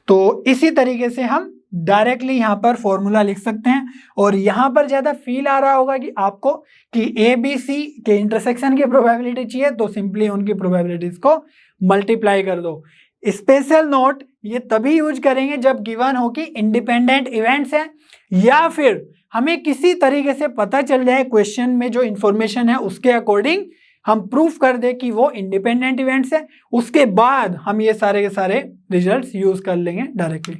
तो इसी तरीके से हम डायरेक्टली यहाँ पर फॉर्मूला लिख सकते हैं। और यहाँ पर ज्यादा फील आ रहा होगा कि आपको कि ए बी सी के इंटरसेक्शन की प्रोबेबिलिटी चाहिए, तो सिंपली उनकी प्रोबेबिलिटीज को मल्टीप्लाई कर दो। स्पेशल नोट ये तभी यूज करेंगे जब गिवन हो कि इंडिपेंडेंट इवेंट्स हैं, या फिर हमें किसी तरीके से पता चल जाए क्वेश्चन में जो इंफॉर्मेशन है उसके अकॉर्डिंग हम प्रूफ कर दे कि वो इंडिपेंडेंट इवेंट्स है, उसके बाद हम ये सारे के सारे रिजल्ट्स यूज कर लेंगे डायरेक्टली,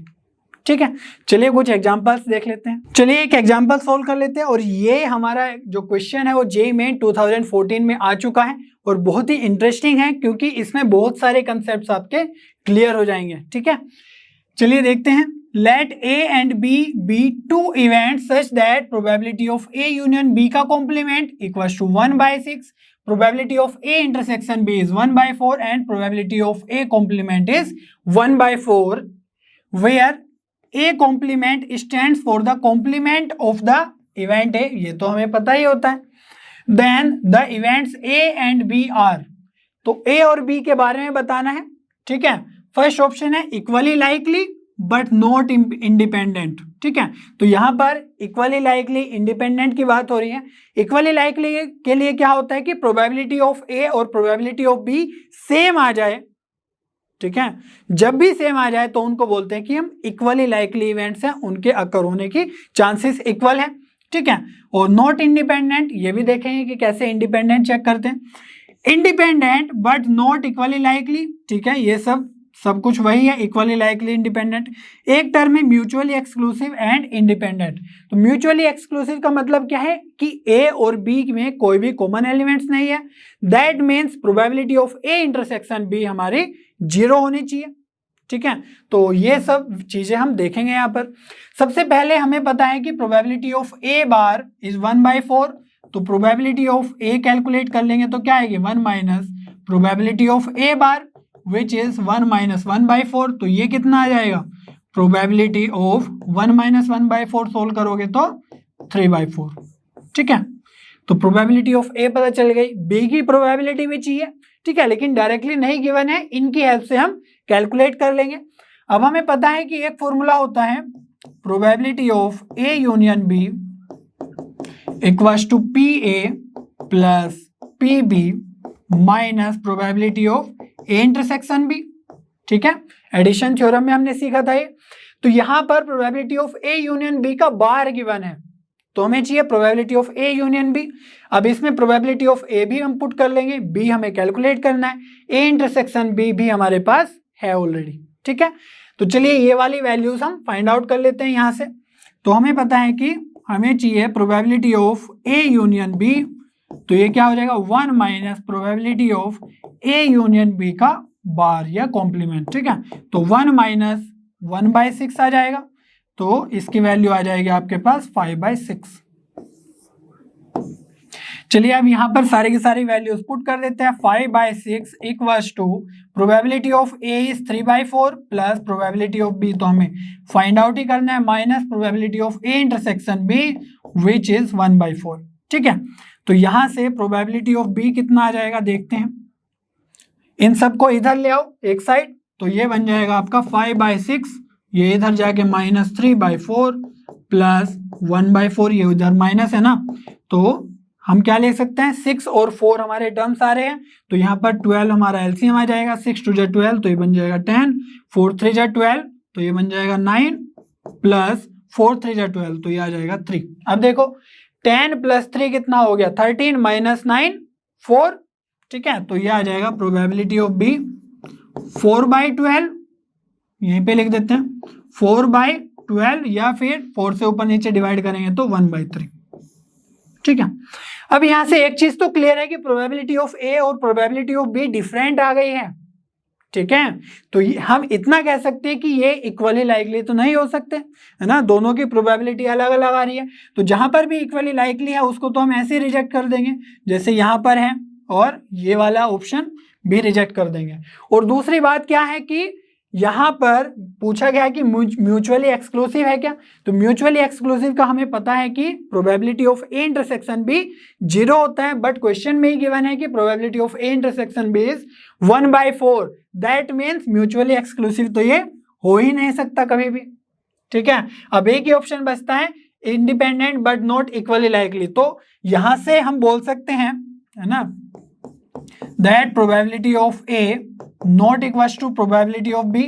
ठीक है। चलिए कुछ एग्जांपल्स देख लेते हैं। चलिए एक एग्जांपल सॉल्व कर लेते हैं। और ये हमारा जो क्वेश्चन है वो जेईई मेन 2014 में आ चुका है और बहुत ही इंटरेस्टिंग है, क्योंकि इसमें बहुत सारे कंसेप्ट्स आपके क्लियर हो जाएंगे, ठीक है। चलिए देखते हैं। Let A and B be 2 events such that probability of A union B का complement equals to 1/6, probability of A intersection B is 1/4 and probability of A complement is 1/4, where A complement stands for the complement of the event A, ये तो हमें पता ही होता है। Then the events A and B are, तो A और B के बारे में बताना है, ठीक है। फर्स्ट ऑप्शन है equally likely but not independent, ठीक है। तो यहाँ पर इक्वली लाइकली इंडिपेंडेंट की बात हो रही है। इक्वली लाइकली के लिए क्या होता है कि प्रोबेबिलिटी ऑफ ए और प्रोबेबिलिटी ऑफ बी सेम आ जाए, ठीक है। जब भी सेम आ जाए तो उनको बोलते हैं कि हम इक्वली लाइकली इवेंट्स हैं, उनके अकर होने की चांसेस इक्वल है, ठीक है। और नॉट इंडिपेंडेंट, ये भी देखेंगे कि कैसे इंडिपेंडेंट चेक करते हैं। Independent but not equally likely, ठीक है, ये सब कुछ वही है, इक्वली लाइकली इंडिपेंडेंट। एक टर्म है म्यूचुअली एक्सक्लूसिव एंड इंडिपेंडेंट। तो म्यूचुअली एक्सक्लूसिव का मतलब क्या है कि ए और बी में कोई भी कॉमन एलिमेंट्स नहीं है, that means probability of A intersection B हमारी 0 होनी चाहिए, ठीक है। तो ये सब चीजें हम देखेंगे यहाँ पर। सबसे पहले हमें पता है कि probability of A bar is 1/4, तो प्रोबेबिलिटी ऑफ ए कैलकुलेट कर लेंगे तो क्या आएगी 1 minus probability of A bar which is 1 minus 1/4, तो ये कितना आ जाएगा, प्रोबेबिलिटी ऑफ 1 माइनस 1/4 सोल्व करोगे तो 3/4, ठीक है। तो प्रोबेबिलिटी ऑफ ए पता चल गई, बी की प्रोबेबिलिटी भी चाहिए, ठीक है, लेकिन डायरेक्टली नहीं गिवन है, इनकी हेल्प से हम कैलकुलेट कर लेंगे। अब हमें पता है कि एक फॉर्मूला होता है probability of A union B equals to P A plus P B minus probability of A intersection B, ठीक है, एडिशन थ्योरम में हमने सीखा था ये। तो यहाँ पर probability of A union B का बार गिवन है, तो हमें चाहिए probability of A union B. अब इसमें प्रोबेबिलिटी ऑफ ए भी हम पुट कर लेंगे, बी हमें कैलकुलेट करना है, ए इंटरसेक्शन बी भी हमारे पास है ऑलरेडी। ठीक है, तो चलिए ये वाली वैल्यूज हम फाइंड आउट कर लेते हैं यहाँ से। तो हमें पता है कि हमें चाहिए probability of A union B, तो ये क्या हो जाएगा 1 minus probability of A union B का बार या कॉम्प्लीमेंट। ठीक है, तो 1 माइनस 1/6 आ जाएगा, तो इसकी वैल्यू आ जाएगी आपके पास 5/6। चलिए अब यहाँ पर सारी की सारी वैल्यूज पुट कर देते हैं। 5/6 equals to probability of A is 3/4 plus probability of B, तो हमें फाइंड आउट ही करना है, minus probability of A intersection B which is 1/4। ठीक है, तो यहाँ से प्रोबेबिलिटी ऑफ बी कितना आ जाएगा देखते हैं। इन सबको इधर ले आओ एक साइड, तो ये बन जाएगा आपका 5/6, ये इधर जाके -3/4 प्लस 1/4, ये उधर माइनस है ना, तो हम क्या ले सकते हैं 6 और 4 हमारे टर्म्स आ रहे हैं, तो यहाँ पर 12 हमारा एलसीएम आ जाएगा, 6 2 जा 12 तो ये बन जाएगा 10, 4 3 जा 12 तो ये बन जाएगा 9 प्लस 4 3 जा 12 तो ये आ जाएगा 3। अब देखो 10 + 3 कितना हो गया 13 - 9 4। ठीक है, तो ये आ जाएगा प्रोबेबिलिटी ऑफ बी 4/12, यहीं पे लिख देते हैं 4/12 या फिर 4 से ऊपर नीचे डिवाइड करेंगे तो 1/3। ठीक है, अब यहां से एक चीज तो क्लियर है कि प्रोबेबिलिटी ऑफ ए और प्रोबेबिलिटी ऑफ बी डिफरेंट आ गई है। ठीक है, तो हम इतना कह सकते हैं कि ये इक्वली लाइकली तो नहीं हो सकते, है ना, दोनों की प्रोबेबिलिटी अलग अलग आ रही है, तो जहां पर भी इक्वली लाइकली है उसको तो हम ऐसे रिजेक्ट कर देंगे जैसे यहां पर है, और ये वाला ऑप्शन भी रिजेक्ट कर देंगे। और दूसरी बात क्या है कि यहाँ पर पूछा गया है कि म्यूचुअली एक्सक्लूसिव है क्या, तो म्यूचुअली एक्सक्लूसिव का हमें पता है कि probability of A intersection B 0 होता है, बट क्वेश्चन में ही गिवन है कि probability of A intersection B is 1/4, that means mutually exclusive तो ये हो ही नहीं सकता कभी भी। ठीक है, अब एक ही ऑप्शन बचता है independent but not equally likely, तो यहां से हम बोल सकते हैं, है ना, that probability of A not equals to probability of B,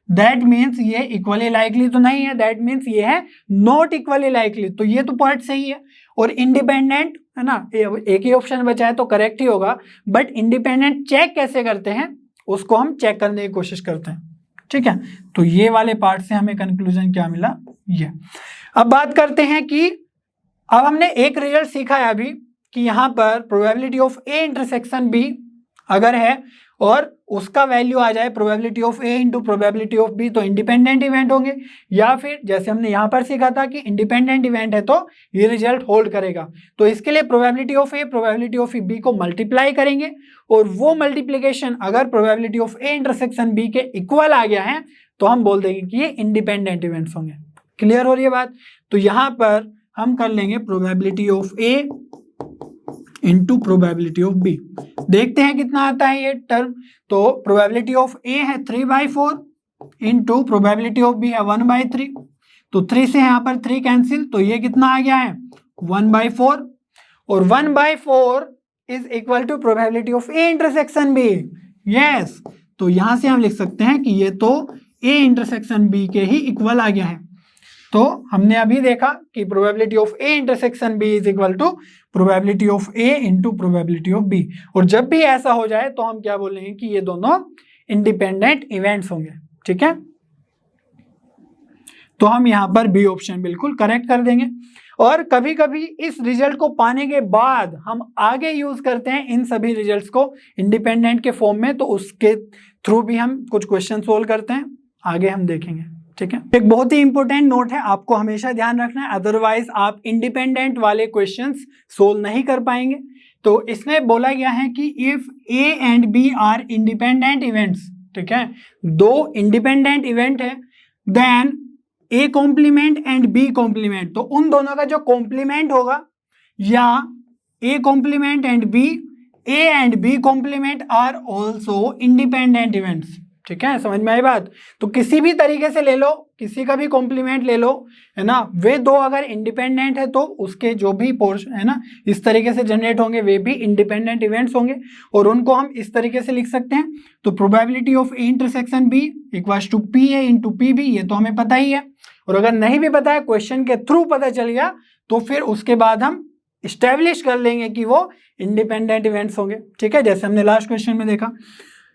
that means ये equally likely तो नहीं है, that means ये है not equally likely, तो ये तो पॉइंट सही है। और इंडिपेंडेंट है ना, एक ही ऑप्शन बचा है तो करेक्ट ही होगा, बट इंडिपेंडेंट चेक कैसे करते हैं उसको हम चेक करने की कोशिश करते हैं। ठीक है, तो ये वाले पार्ट से हमें कंक्लूजन क्या मिला ये। अब बात करते हैं कि अब हमने एक रिजल्ट सीखा है अभी कि यहाँ पर probability of A intersection B अगर है और उसका वैल्यू आ जाए probability of A into probability of B, तो इंडिपेंडेंट इवेंट होंगे, या फिर जैसे हमने यहाँ पर सीखा था कि इंडिपेंडेंट इवेंट है तो ये रिजल्ट होल्ड करेगा। तो इसके लिए probability of A probability of B को मल्टीप्लाई करेंगे, और वो मल्टीप्लीकेशन अगर probability of A intersection B के इक्वल आ गया है तो हम बोल देंगे कि ये इंडिपेंडेंट इवेंट्स होंगे। क्लियर हो रही है बात, तो यहाँ पर हम कर लेंगे probability of A into probability of B, देखते हैं कितना आता है ये टर्म। तो प्रोबेबिलिटी ऑफ ए है 3/4 इंटू प्रोबेबिलिटी ऑफ बी है 1/3, तो 3 से यहाँ पर 3 कैंसिल, तो ये कितना आ गया है 1/4, और 1/4 is equal to probability of A intersection B. Yes, तो यहां से हम लिख सकते हैं कि ये तो ए इंटरसेक्शन बी के ही इक्वल आ गया है। तो हमने अभी देखा कि probability of A intersection B is equal to probability of A into probability of B, और जब भी ऐसा हो जाए तो हम क्या बोलेंगे कि ये दोनों इंडिपेंडेंट इवेंट्स होंगे। ठीक है, तो हम यहां पर बी ऑप्शन बिल्कुल करेक्ट कर देंगे। और कभी कभी इस रिजल्ट को पाने के बाद हम आगे यूज करते हैं इन सभी रिजल्ट्स को इंडिपेंडेंट के फॉर्म में, तो उसके थ्रू भी हम कुछ क्वेश्चन सोल्व करते हैं, आगे हम देखेंगे। ठीक है, एक बहुत ही इंपॉर्टेंट नोट है, आपको हमेशा ध्यान रखना है, अदरवाइज आप इंडिपेंडेंट वाले क्वेश्चंस सोल्व नहीं कर पाएंगे। तो इसमें बोला गया है कि if A and B are independent events, ठीक है, दो इंडिपेंडेंट इवेंट है, then A complement and B complement, तो उन दोनों का जो कॉम्प्लीमेंट होगा, या A complement and B, A and B complement are also independent events. ठीक है, समझ में आई बात। तो किसी भी तरीके से ले लो, किसी का भी कॉम्प्लीमेंट ले लो, है ना, वे दो अगर इंडिपेंडेंट है तो उसके जो भी पोर्शन है ना इस तरीके से जनरेट होंगे, वे भी इंडिपेंडेंट इवेंट्स होंगे और उनको हम इस तरीके से लिख सकते हैं। तो probability of A intersection B equals to P A into P B, ये तो हमें पता ही है। और अगर नहीं भी पता है, क्वेश्चन के थ्रू पता चल गया, तो फिर उसके बाद हम इस्टेब्लिश कर लेंगे कि वो इंडिपेंडेंट इवेंट्स होंगे। ठीक है, जैसे हमने लास्ट क्वेश्चन में देखा,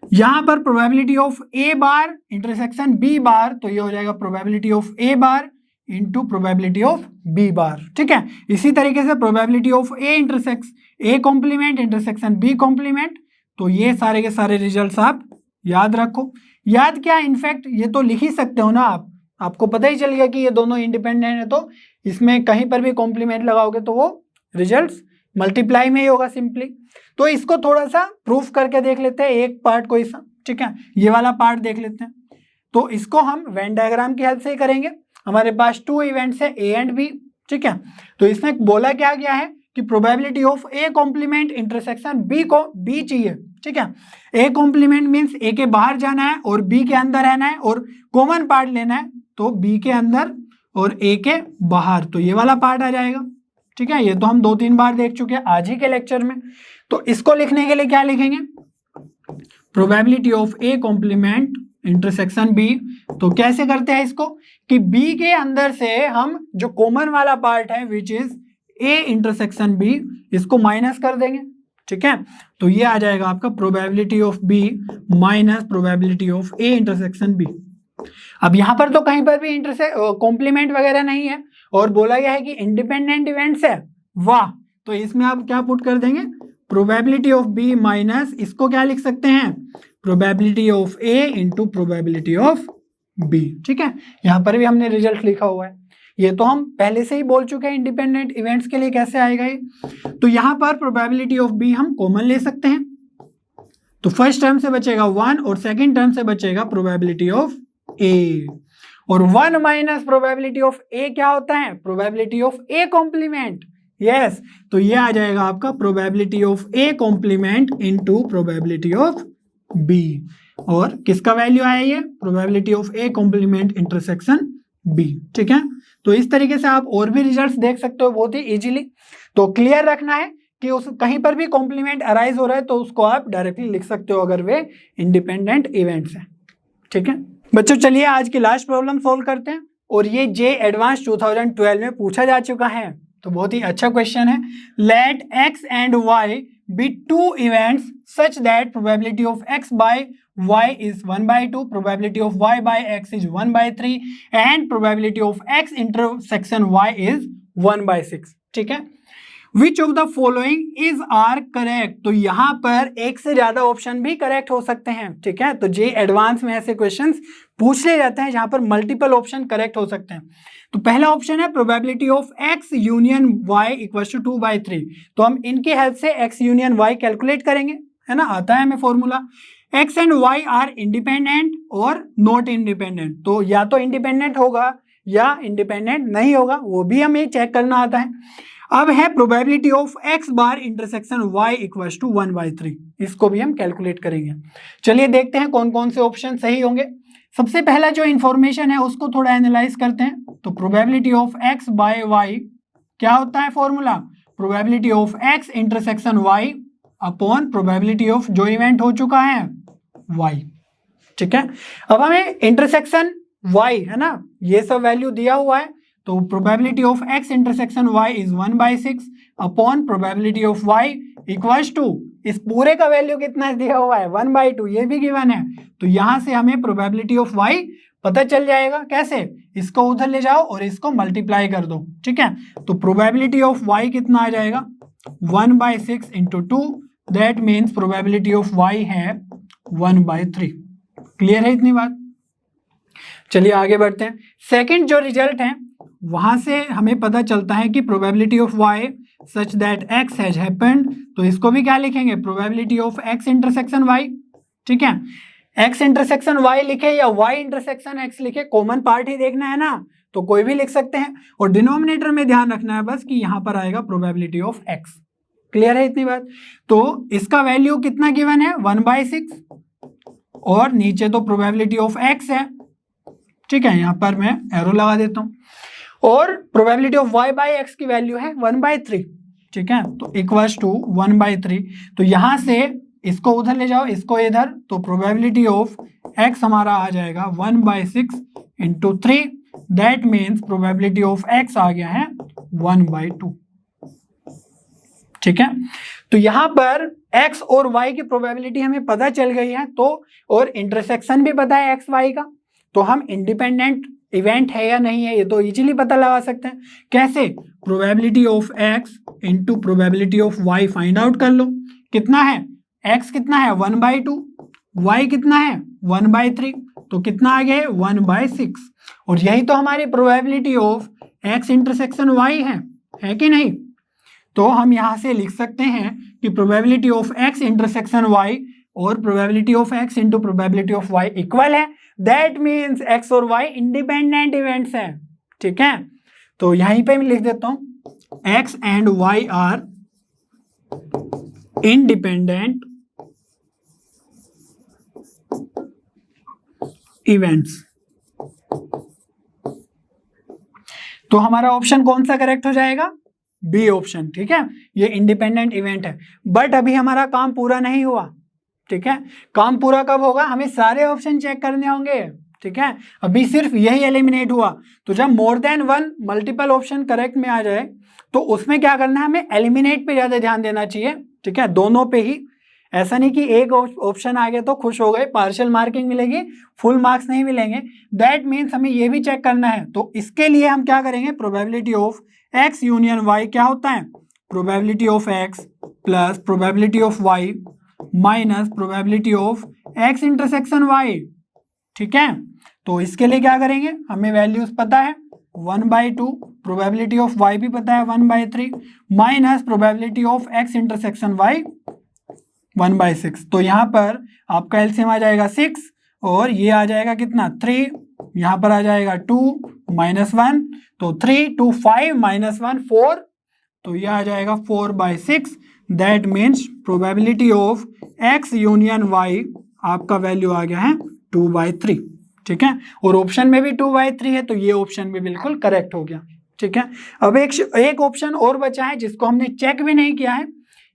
यहां पर probability of A bar intersection B bar, तो ये हो जाएगा probability of A bar into probability of B bar. ठीक है, इसी तरीके से probability of A intersects A complement intersection B complement, तो ये सारे के सारे रिजल्ट्स आप याद रखो। याद क्या, इनफैक्ट ये तो लिख ही सकते हो ना आप, आपको पता ही चल गया कि ये दोनों इंडिपेंडेंट है, तो इसमें कहीं पर भी कॉम्प्लीमेंट लगाओगे तो वो रिजल्ट्स मल्टीप्लाई में ही होगा सिंपली। तो इसको थोड़ा सा प्रूफ करके देख लेते हैं, एक पार्ट को ऐसा। ठीक है, ये वाला पार्ट देख लेते हैं। तो इसको हम वेन डायग्राम की हेल्प से ही करेंगे। हमारे पास 2 इवेंट्स है ए एंड बी। ठीक है, तो इसमें बोला क्या गया है कि probability of A complement intersection B को बी चाहिए। ठीक है, ए कॉम्प्लीमेंट मीन्स ए के बाहर जाना है और बी के अंदर रहना है और कॉमन पार्ट लेना है, तो बी के अंदर और ए के बाहर, तो ये वाला पार्ट आ जाएगा। ठीक है, ये तो हम 2-3 बार देख चुके हैं आज ही के लेक्चर में। तो इसको लिखने के लिए क्या लिखेंगे, probability of A complement intersection B. तो कैसे करते हैं इसको कि बी के अंदर से हम जो कॉमन वाला पार्ट है which is A intersection B, इसको माइनस कर देंगे। ठीक है, तो ये आ जाएगा आपका probability of B minus probability of A intersection B. अब यहां पर तो कहीं पर भी कॉम्प्लीमेंट वगैरह नहीं है और बोला गया है कि इंडिपेंडेंट इवेंट्स है। वाह, तो इसमें आप क्या पुट कर देंगे, प्रोबेबिलिटी ऑफ बी माइनस, इसको क्या लिख सकते हैं, probability of A into probability of B. ठीक है, यहां पर भी हमने रिजल्ट लिखा हुआ है, ये तो हम पहले से ही बोल चुके हैं इंडिपेंडेंट इवेंट्स के लिए कैसे आएगा ये। तो यहां पर प्रोबेबिलिटी ऑफ बी हम कॉमन ले सकते हैं, तो फर्स्ट टर्म से बचेगा 1 और सेकेंड टर्म से बचेगा प्रोबेबिलिटी ऑफ ए, और 1 माइनस प्रोबेबिलिटी ऑफ ए क्या होता है, probability of A complement. Yes, तो ये आ जाएगा आपका probability of A complement into probability of B, और किसका वैल्यू आया ये, probability of A complement intersection B. ठीक है, तो इस तरीके से आप और भी रिजल्ट्स देख सकते हो बहुत ही इजीली। तो क्लियर रखना है कि उस कहीं पर भी कॉम्प्लीमेंट अराइज हो रहा है तो उसको आप डायरेक्टली लिख सकते हो अगर वे इंडिपेंडेंट इवेंट्स हैं। ठीक है बच्चों, चलिए आज की लास्ट प्रॉब्लम सोल्व करते हैं, और ये जे एडवांस 2012 में पूछा जा चुका है, तो बहुत ही अच्छा क्वेश्चन है। Let X and Y be 2 events such that probability of X by y is 1/2, probability of y by x is 1/3 and probability of x intersection y is 1/6। ठीक है, which of the following is are correct, तो यहां पर एक से ज्यादा option भी correct हो सकते हैं। ठीक है, तो जे एडवांस में ऐसे क्वेश्चंस पूछ ले जाते हैं जहां पर मल्टीपल ऑप्शन करेक्ट हो सकते हैं। तो पहला ऑप्शन है probability of x union y equals to 2/3, तो हम इनकी हेल्प से x यूनियन y कैलकुलेट करेंगे, है ना, आता है हमें formula. X and Y are independent और नॉट इंडिपेंडेंट, तो या तो इंडिपेंडेंट होगा या इंडिपेंडेंट नहीं होगा, वो भी हमें चेक करना आता है। अब है probability of X bar intersection Y equals to 1/3, इसको भी हम कैलकुलेट करेंगे। चलिए देखते हैं कौन कौन से ऑप्शन सही होंगे। सबसे पहला जो इंफॉर्मेशन है उसको थोड़ा एनालाइज करते हैं। तो probability of X by Y क्या होता है formula, probability of X intersection Y upon probability of जो इवेंट हो चुका है y। ठीक है, अब हमें इंटरसेक्शन y है ना, ये सब वैल्यू दिया हुआ है, तो probability of x intersection y is 1/6 upon probability of y equals to, इस पूरे का वैल्यू कितना दिया हुआ है 1/2, ये भी गिवन है, तो यहां से हमें प्रोबेबिलिटी ऑफ y पता चल जाएगा। कैसे, इसको उधर ले जाओ और इसको मल्टीप्लाई कर दो। ठीक है, तो प्रोबेबिलिटी ऑफ y कितना आ जाएगा 1/6 into 2, that means probability of y है 1/3। क्लियर है इतनी बात। चलिए आगे बढ़ते हैं। सेकंड जो रिजल्ट है वहां से हमें पता चलता है कि probability of y such that x has happened, तो इसको भी क्या लिखेंगे, probability of x intersection y। ठीक है, x इंटरसेक्शन y लिखे या y इंटरसेक्शन x लिखे, कॉमन पार्ट ही देखना है ना, तो कोई भी लिख सकते हैं, और डिनोमिनेटर में ध्यान रखना है बस कि यहां पर आएगा प्रोबेबिलिटी ऑफ x। क्लियर है इतनी बात। तो इसका वैल्यू कितना गिवन है 1/6, और नीचे तो प्रोबेबिलिटी ऑफ x है, ठीक है, यहाँ पर मैं एरो लगा देता हूँ, और probability of y by x की वैल्यू है 1/3, ठीक है, तो इक्वल्स टू 1/3। तो यहाँ से इसको उधर ले जाओ, इसको इधर, तो प्रोबेबिलिटी ऑफ x हमारा आ जाएगा 1/6 into 3, that means probability of x आ गया है 1/2, ठीक है। तो यहाँ पर x और y की प्रोबेबिलिटी हमें पता चल गई है, तो और इंटरसेक्शन भी पता है x y का, तो हम इंडिपेंडेंट इवेंट है या नहीं है ये तो इजीली पता लगा सकते हैं। कैसे? Probability of x into probability of y find out कर लो। कितना है? x कितना है 1/2, y कितना है 1/3, तो कितना आ गया है 1/6, और यही तो हमारी probability of x intersection y है कि नहीं। तो हम यहाँ से लिख सकते हैं कि probability of x intersection y और probability of x into probability of y equal है, दैट मीन्स x और y इंडिपेंडेंट इवेंट्स हैं, ठीक है। तो यहीं पे मैं लिख देता हूं x and y are independent events. तो हमारा ऑप्शन कौन सा करेक्ट हो जाएगा? बी ऑप्शन, ठीक है, ये इंडिपेंडेंट इवेंट है। बट अभी हमारा काम पूरा नहीं हुआ, ठीक है, काम पूरा कब होगा? हमें सारे ऑप्शन चेक करने होंगे, ठीक है, अभी सिर्फ यही एलिमिनेट हुआ। तो जब more than one multiple option correct में आ जाए तो उसमें क्या करना है, हमें एलिमिनेट पे ज्यादा ध्यान देना चाहिए, ठीक है, दोनों पे ही। ऐसा नहीं कि एक ऑप्शन आ गया तो खुश हो गए, पार्शियल मार्किंग मिलेगी, फुल मार्क्स नहीं मिलेंगे। दैट मीन्स हमें ये भी चेक करना है, तो इसके लिए हम क्या करेंगे, probability of x union y क्या होता है? Probability of x plus probability of y minus probability of x intersection y, ठीक है। तो इसके लिए क्या करेंगे, हमें वैल्यूज पता है 1/2, प्रोबेबिलिटी ऑफ y भी पता है 1/3, minus probability of x intersection y 1/6। तो यहाँ पर आपका एलसीएम आ जाएगा 6 और ये आ जाएगा कितना 3, यहाँ पर आ जाएगा 2 -1, तो 3 2 5 -1 4, तो ये आ जाएगा 4/6। That means probability of x union y आपका वैल्यू आ गया है 2/3, ठीक है, और ऑप्शन में भी 2/3 है, तो ये ऑप्शन भी बिल्कुल करेक्ट हो गया, ठीक है। अब एक ऑप्शन और बचा है जिसको हमने चेक भी नहीं किया है,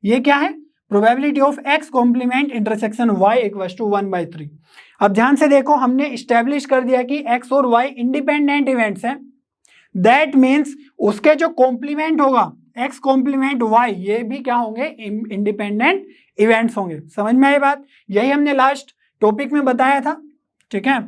ये क्या है? Probability of x complement intersection y equals to 1/3। अब ध्यान से देखो, हमने इस्टेब्लिश कर दिया कि x और y इंडिपेंडेंट इवेंट्स हैं, दैट मीन्स उसके जो कॉम्प्लीमेंट होगा x कॉम्प्लीमेंट y, ये भी क्या होंगे, इंडिपेंडेंट इवेंट्स होंगे। समझ में आई बात? यही हमने लास्ट टॉपिक में बताया था, ठीक है,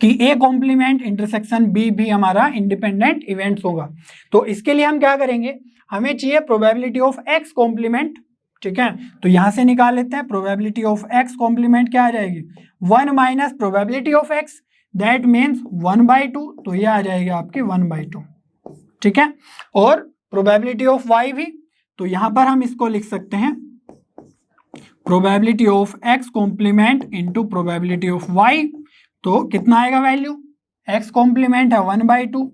कि a कॉम्प्लीमेंट इंटरसेक्शन b भी हमारा इंडिपेंडेंट इवेंट्स होगा। तो इसके लिए हम क्या करेंगे, हमें चाहिए प्रोबेबिलिटी ऑफ x कॉम्प्लीमेंट, ठीक है, तो यहां से निकाल लेते हैं। प्रोबेबिलिटी ऑफ x कॉम्प्लीमेंट क्या आ जाएगी, 1 minus probability of x, that means 1/2, तो ये आ जाएगी आपकी 1/2, ठीक है, और प्रोबेबिलिटी ऑफ y भी, तो यहां पर हम इसको लिख सकते हैं probability of x complement into probability of y, तो कितना आएगा वैल्यू, x कॉम्प्लीमेंट है 1/2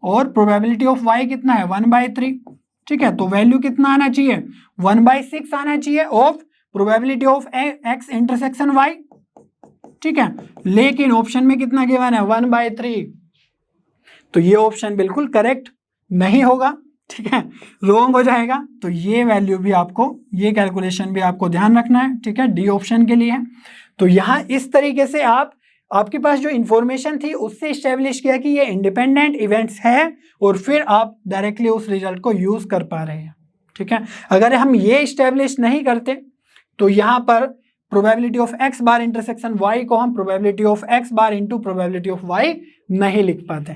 और प्रोबेबिलिटी ऑफ y कितना है 1/3, ठीक है, तो वैल्यू कितना आना चाहिए 1/6 आना चाहिए of probability of x intersection y, ठीक है, लेकिन ऑप्शन में कितना गिवन है 1/3, तो ये ऑप्शन बिल्कुल करेक्ट नहीं होगा, ठीक है, रॉन्ग हो जाएगा। तो ये वैल्यू भी आपको, ये कैलकुलेशन भी आपको ध्यान रखना है, ठीक है, डी ऑप्शन के लिए है। तो यहाँ इस तरीके से आपके पास जो इंफॉर्मेशन थी उससे इस्टेब्लिश किया कि ये इंडिपेंडेंट इवेंट्स है, और फिर आप डायरेक्टली उस रिजल्ट को यूज कर पा रहे हैं, ठीक है। अगर हम ये इस्टेब्लिश नहीं करते तो यहाँ पर probability of x bar intersection y को हम probability of x bar into probability of y नहीं लिख पाते,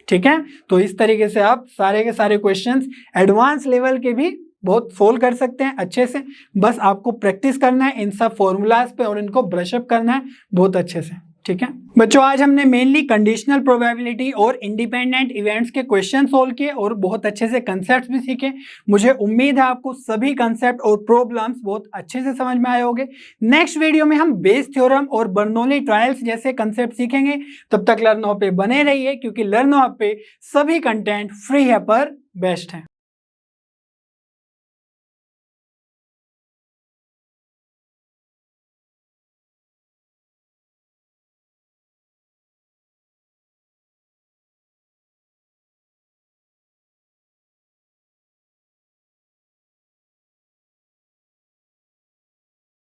ठीक है। तो इस तरीके से आप सारे के सारे क्वेश्चंस एडवांस लेवल के भी बहुत सोल्व कर सकते हैं अच्छे से। बस आपको प्रैक्टिस करना है इन सब फॉर्मूलाज पे और इनको ब्रशअप करना है बहुत अच्छे से, ठीक है बच्चों। आज हमने मेनली कंडीशनल प्रोबेबिलिटी और इंडिपेंडेंट इवेंट्स के क्वेश्चन सोल्व किए और बहुत अच्छे से कंसेप्ट भी सीखे। मुझे उम्मीद है आपको सभी कंसेप्ट और प्रॉब्लम्स बहुत अच्छे से समझ में आए होंगे। नेक्स्ट वीडियो में हम बेस थ्योरम और बर्नौली ट्रायल्स जैसे कंसेप्ट सीखेंगे। तब तक लर्न हब पे बने रहिए, क्योंकि लर्न हब पे सभी कंटेंट फ्री है पर बेस्ट है।